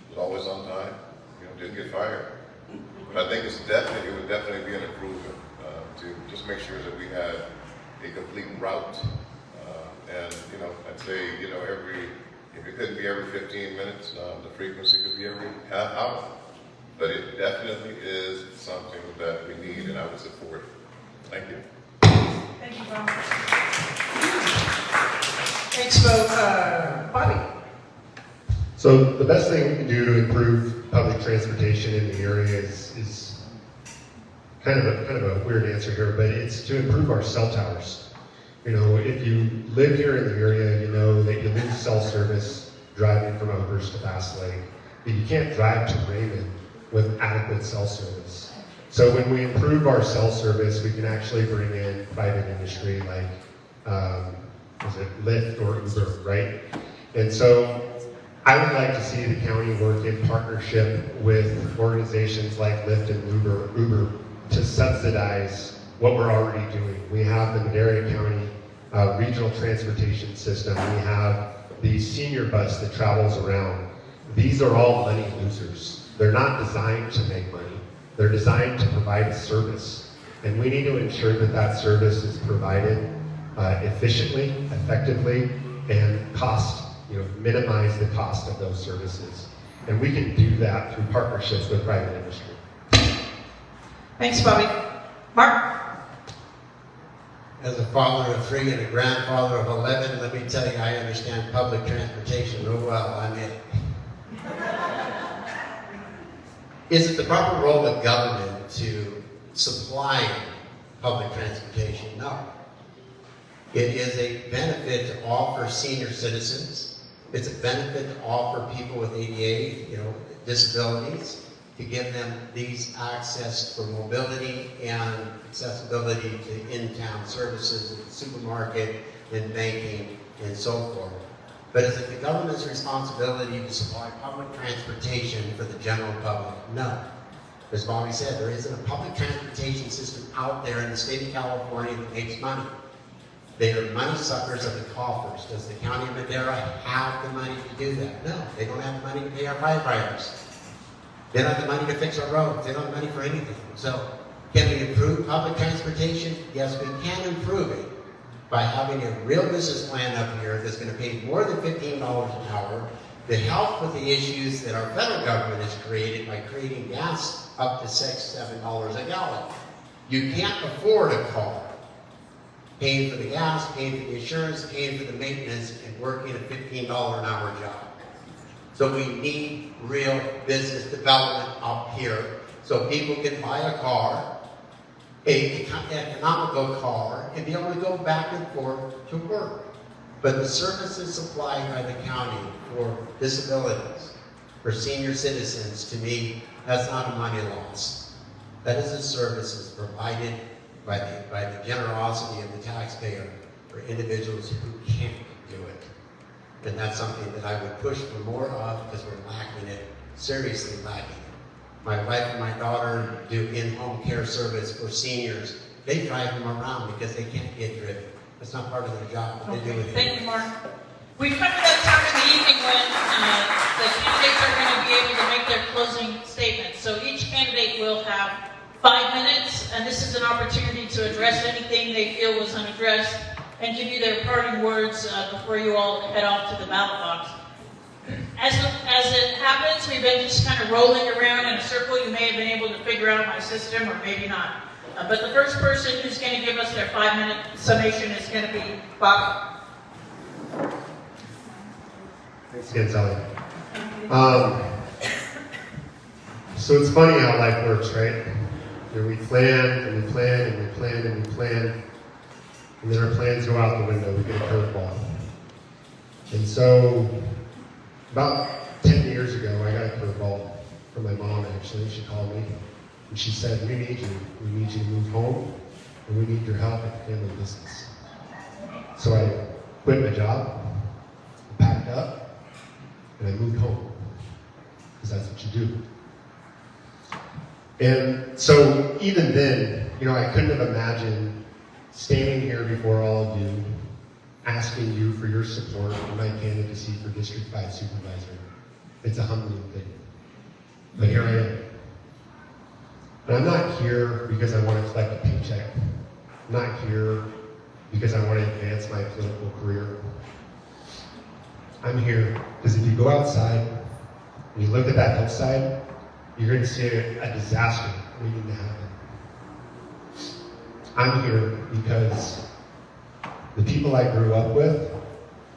Was always on time. Didn't get fired. But I think it would definitely be an improvement to just make sure that we had a complete route. And I'd say if it couldn't be every 15 minutes, the frequency could be every half hour. But it definitely is something that we need, and I would support it. Thank you. Thank you, Bob. Thanks, Bo. Bobby. So the best thing we can do to improve public transportation in the area is kind of a weird answer here, but it's to improve our cell towers. If you live here in the area, you know that you lose cell service driving from Oakhurst to Bass Lake, but you can't drive to Raymond with adequate cell service. So when we improve our cell service, we can actually bring in private industry like, Lyft or Uber, right? And so I would like to see the county work in partnership with organizations like Lyft and Uber to subsidize what we're already doing. We have the Madera County regional transportation system. We have the senior bus that travels around. These are all money losers. They're not designed to make money. They're designed to provide a service. And we need to ensure that that service is provided efficiently, effectively, and minimize the cost of those services. And we can do that through partnerships with private industry. Thanks, Bobby. Mark? As a father of 3 and a grandfather of 11, let me tell you, I understand public transportation real well. I'm in. Is it the proper role of government to supply public transportation? No. It is a benefit to offer senior citizens. It's a benefit to offer people with ADA, disabilities, to give them these access for mobility and accessibility to in-town services, supermarket and banking and so forth. But is it the government's responsibility to supply public transportation for the general public? No. As Bobby said, there isn't a public transportation system out there in the state of California that makes money. They are money suckers of the coffers. Does the county of Madera have the money to do that? No, they don't have the money to pay our firefighters. They don't have the money to fix our roads. They don't have money for anything. So, can we improve public transportation? Yes, we can improve it by having a real business plan up here that's going to pay more than $15 an hour to help with the issues that our federal government has created by creating gas up to $6, $7 a gallon. You can't afford a car. Paying for the gas, paying for the insurance, paying for the maintenance, and working a $15 an hour job. So we need real business development up here so people can buy a car, an economical car, and be able to go back and forth to work. But the services supplied by the county for disabilities, for senior citizens, to me, that's not a money loss. That is a services provided by the generosity of the taxpayer for individuals who can't do it. And that's something that I would push for more of because we're lacking it, seriously lacking it. My wife and my daughter do in-home care service for seniors. They drive them around because they can't get driven. That's not part of their job, but they do it. Thank you, Mark. We've come to that time in the evening when the candidates are going to be able to make their closing statements. So each candidate will have 5 minutes, and this is an opportunity to address anything they feel was unaddressed and give you their parting words before you all head off to the ballot box. As it happens, we've been just kind of rolling around in a circle. You may have been able to figure out my system, or maybe not. But the first person who's going to give us their 5-minute summation is going to be Bobby. Thanks again, Sally. So it's funny how life works, right? We plan and we plan and we plan and we plan, and then our plans go out the window. We get a curveball. And so, about 10 years ago, I got a curveball from my mom, actually. She called me, and she said, we need you. We need you to move home, and we need your help at the family business. So I quit my job, packed up, and I moved home, because that's what you do. And so even then, I couldn't have imagined standing here before all of you, asking you for your support for my candidacy for District 5 Supervisor. It's a humbling thing. But here I am. And I'm not here because I want to collect a paycheck. I'm not here because I want to advance my political career. I'm here because if you go outside and you look at that hillside, you're going to see a disaster waiting to happen. I'm here because the people I grew up with,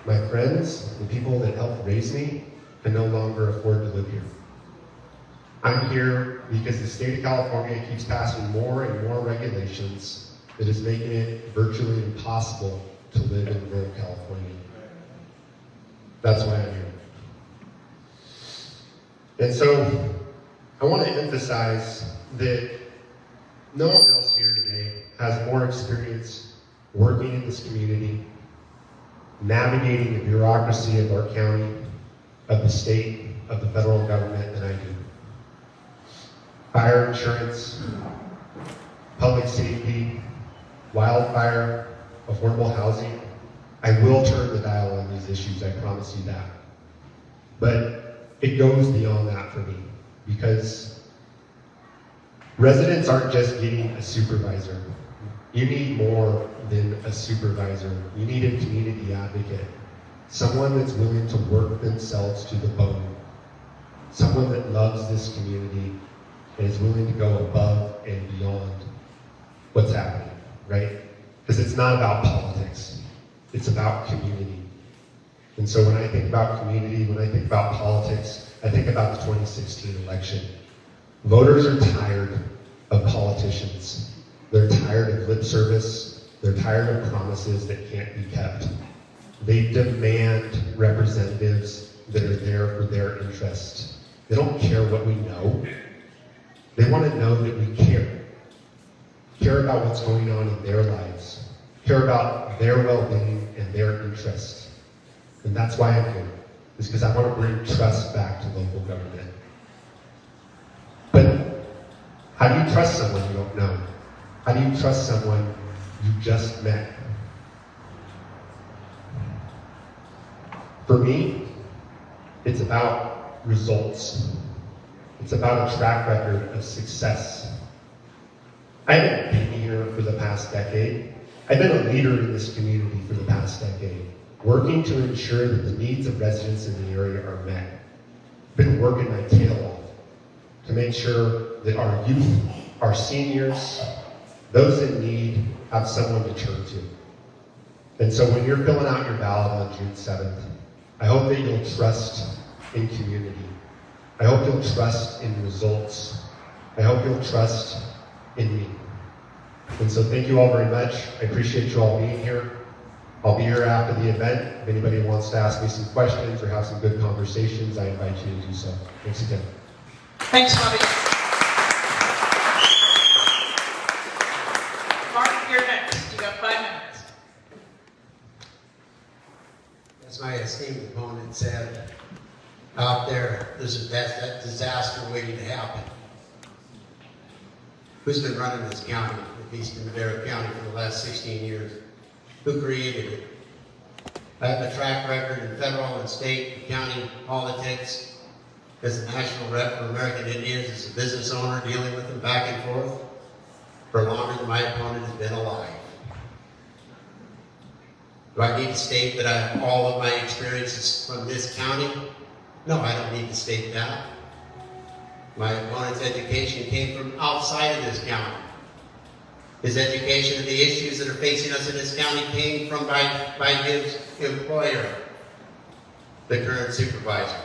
my friends, the people that helped raise me, can no longer afford to live here. I'm here because the state of California keeps passing more and more regulations that is making it virtually impossible to live in rural California. That's why I'm here. And so, I want to emphasize that no one else here today has more experience working in this community, navigating the bureaucracy of our county, of the state, of the federal government than I do. Fire insurance, public safety, wildfire, affordable housing. I will turn the dial on these issues, I promise you that. But it goes beyond that for me. Because residents aren't just getting a supervisor. You need more than a supervisor. You need a community advocate. Someone that's willing to work themselves to the bone. Someone that loves this community and is willing to go above and beyond what's happening, right? Because it's not about politics. It's about community. And so when I think about community, when I think about politics, I think about the 2016 election. Voters are tired of politicians. They're tired of lip service. They're tired of promises that can't be kept. They demand representatives that are there for their interest. They don't care what we know. They want to know that we care. Care about what's going on in their lives. Care about their well-being and their interests. And that's why I'm here, is because I want to bring trust back to local government. But how do you trust someone you don't know? How do you trust someone you just met? For me, it's about results. It's about a track record of success. I haven't been here for the past decade. I've been a leader in this community for the past decade, working to ensure that the needs of residents in the area are met. I've been working my tail off to make sure that our youth, our seniors, those in need have someone to turn to. And so when you're filling out your ballot on June 7th, I hope that you'll trust in community. I hope you'll trust in results. I hope you'll trust in me. And so thank you all very much. I appreciate you all being here. I'll be here after the event. If anybody wants to ask me some questions or have some good conversations, I invite you to do so. Thanks again. Thanks, Bobby. Mark, you're next. You got 5 minutes. As my esteemed opponent said, out there's that disaster waiting to happen. Who's been running this county, Eastern Madera County, for the last 16 years? Who created it? I have a track record in federal and state and county politics as a national rep for American Indians, as a business owner dealing with them back and forth for longer than my opponent has been alive. Do I need to state that I have all of my experiences from this county? No, I don't need to state that. My opponent's education came from outside of this county. His education of the issues that are facing us in this county came from by his employer, the current supervisor.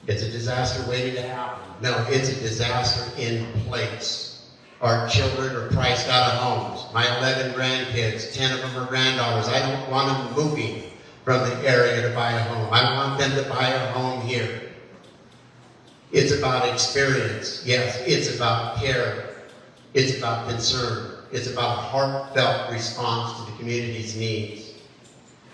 It's a disaster waiting to happen. No, it's a disaster in place. Our children are priced out of homes. My 11 grandkids, 10 of them are granddaughters. I don't want them moving from the area to buy a home. I want them to buy a home here. It's about experience. Yes, it's about care. It's about concern. It's about a heartfelt response to the community's needs.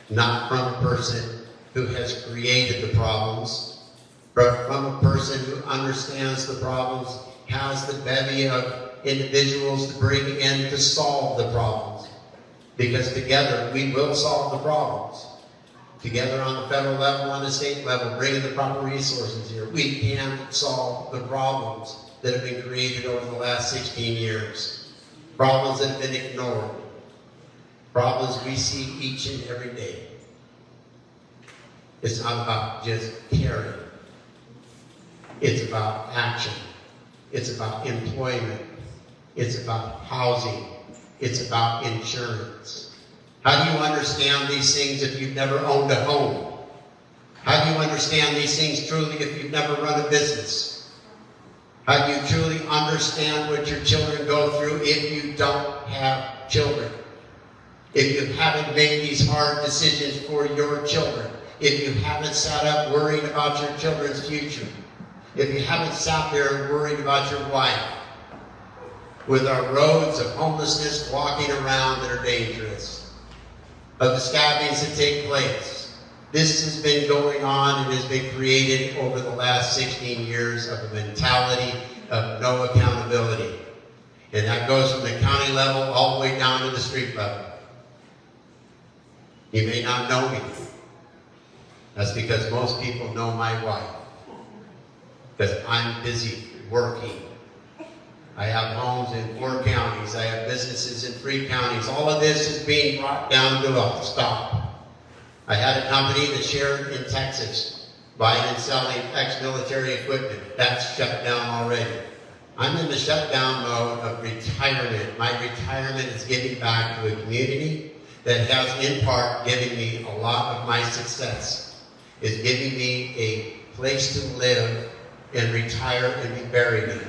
Not from a person who has created the problems, but from a person who understands the problems, has the bevy of individuals to bring in to solve the problems. Because together we will solve the problems. Together on the federal level, on the state level, bringing the proper resources here, we can solve the problems that have been created over the last 16 years. Problems that have been ignored. Problems we see each and every day. It's not about just caring. It's about action. It's about employment. It's about housing. It's about insurance. How do you understand these things if you've never owned a home? How do you understand these things truly if you've never run a business? How do you truly understand what your children go through if you don't have children? If you haven't made these hard decisions for your children? If you haven't sat up worrying about your children's future? If you haven't sat there and worried about your wife? With our roads of homelessness walking around that are dangerous, of the stabbings that take place. This has been going on and has been created over the last 16 years of a mentality of no accountability. And that goes from the county level all the way down to the street level. You may not know me. That's because most people know my wife. Because I'm busy working. I have homes in 4 counties. I have businesses in 3 counties. All of this is being brought down to a stop. I had a company that shared in Texas, buying and selling ex-military equipment. That's shut down already. I'm in the shutdown mode of retirement. My retirement is giving back to a community that has, in part, given me a lot of my success. It's giving me a place to live and retire and be buried in.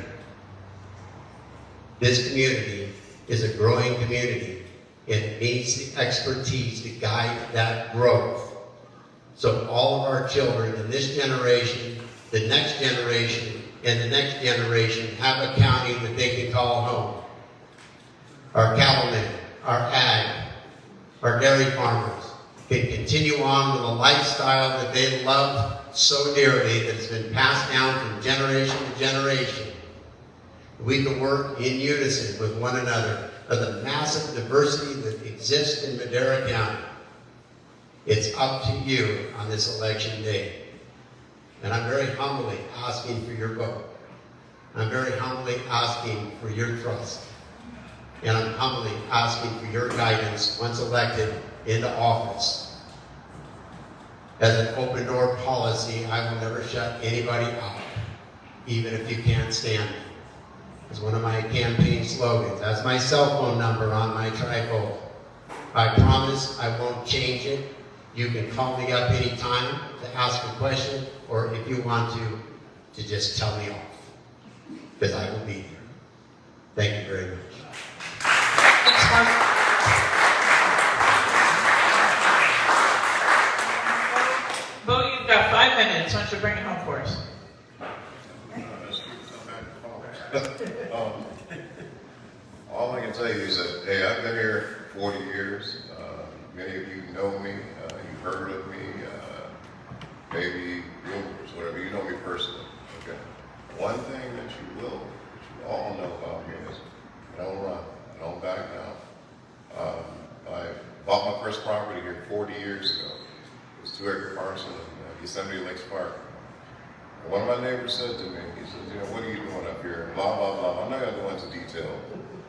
This community is a growing community and it needs the expertise to guide that growth. So all of our children in this generation, the next generation, and the next generation have a county that they can call home. Our cattlemen, our ag, our dairy farmers can continue on with a lifestyle that they love so dearly that it's been passed down from generation to generation. We can work in unison with one another of the massive diversity that exists in Madera County. It's up to you on this election day. And I'm very humbly asking for your vote. I'm very humbly asking for your trust. And I'm humbly asking for your guidance once elected into office. As an open door policy, I will never shut anybody out, even if you can't stand me. It's one of my campaign slogans. That's my cell phone number on my tripod. I promise I won't change it. You can call me up anytime to ask a question, or if you want to just tell me off, because I will be here. Thank you very much. Thanks, Mark. Bo, you've got 5 minutes. Why don't you bring it home for us? All I can tell you is that, hey, I've been here 40 years. Many of you know me. You've heard of me. Maybe rumors, whatever. You know me personally. Okay. One thing that you all know about me is I don't run. I don't back down. I bought my first property here 40 years ago. It was 2-acre parcel in Yosemite Lakes Park. And one of my neighbors said to me, he says, you know, what are you doing up here? And blah, blah, blah. I'm not going to go into detail,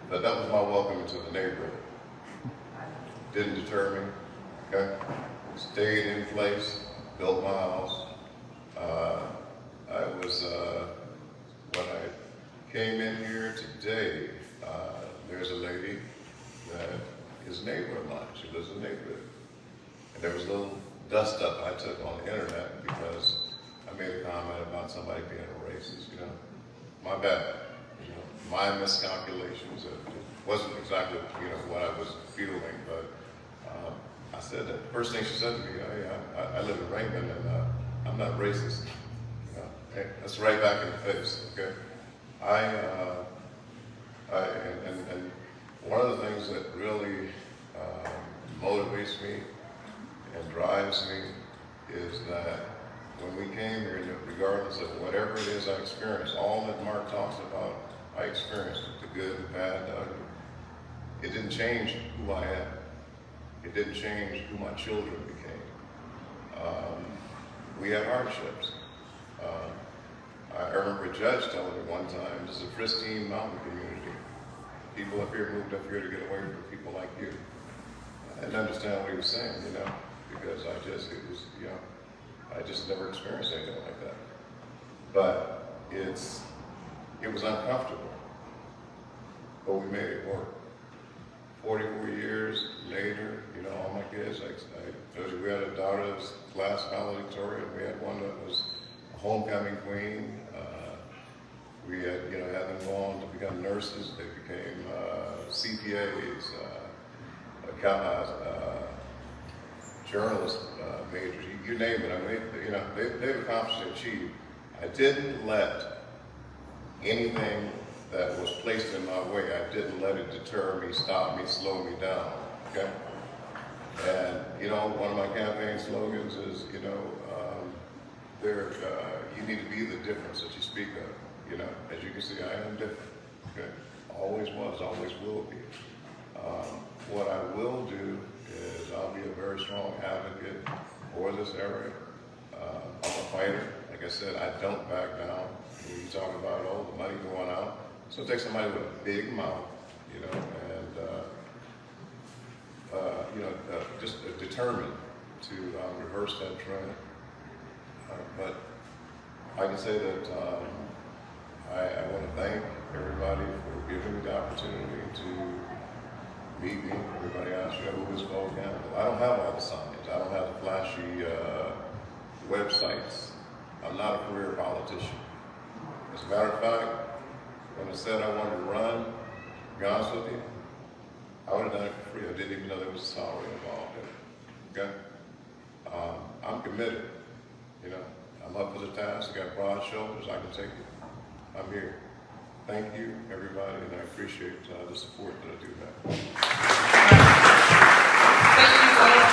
but that was my welcome into the neighborhood. Didn't deter me, okay? Stayed in place, built my house. When I came in here today, there's a lady that is a neighbor of mine. She lives in the neighborhood. And there was a little dust up I took on the internet because I made a comment about somebody being a racist, you know. My bad, you know, my miscalculations. It wasn't exactly, you know, what I was feeling, but I said that. First thing she said to me, hey, I live in Raymond and I'm not racist. You know, hey, that's right back in the face, okay? And one of the things that really motivates me and drives me is that when we came here, regardless of whatever it is I experienced, all that Mark talks about, I experienced it, the good, the bad, the ugly. It didn't change who I am. It didn't change who my children became. We had hardships. I remember a judge telling me one time, this is a pristine mountain community. People up here moved up here to get away from people like you. I didn't understand what he was saying, you know, because I just never experienced anything like that. But it was uncomfortable, but we made it work. 44 years later, you know, all my kids, I told you we had a daughter that was class valedictorian. We had one that was a homecoming queen. We had, you know, had them go on to become nurses. They became CPAs, journalist majors, you name it. I mean, you know, they've accomplished and achieved. I didn't let anything that was placed in my way, I didn't let it deter me, stop me, slow me down, okay? And, you know, one of my campaign slogans is, you know, you need to be the difference that you speak of, you know? As you can see, I am different, okay? Always was, always will be. What I will do is I'll be a very strong advocate for this area. I'm a fighter. Like I said, I don't back down. When you talk about, oh, the money going out, so take somebody with a big mouth, you know, and just determined to reverse that trend. But I can say that I want to thank everybody for giving me the opportunity to meet me. Everybody asks you who is Bo Campbell. I don't have all the signs. I don't have the flashy websites. I'm not a career politician. As a matter of fact, when I said I wanted to run, to be honest with you, I would have done it for free. I didn't even know there was a salary involved in it. Okay? I'm committed. You know, I'm up for the task. I got broad shoulders. I can take it. I'm here. Thank you, everybody, and I appreciate the support that I do have. Thank you, Will.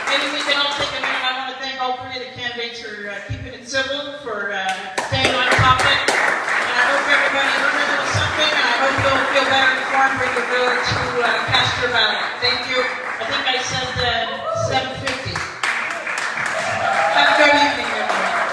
Maybe we can all take a minute. I want to thank all three of the candidates for keeping it civil, for staying on topic. And I hope everybody learned a little something, and I hope you'll feel better informed when you go to cast your ballot. Thank you. I think I said 7:50.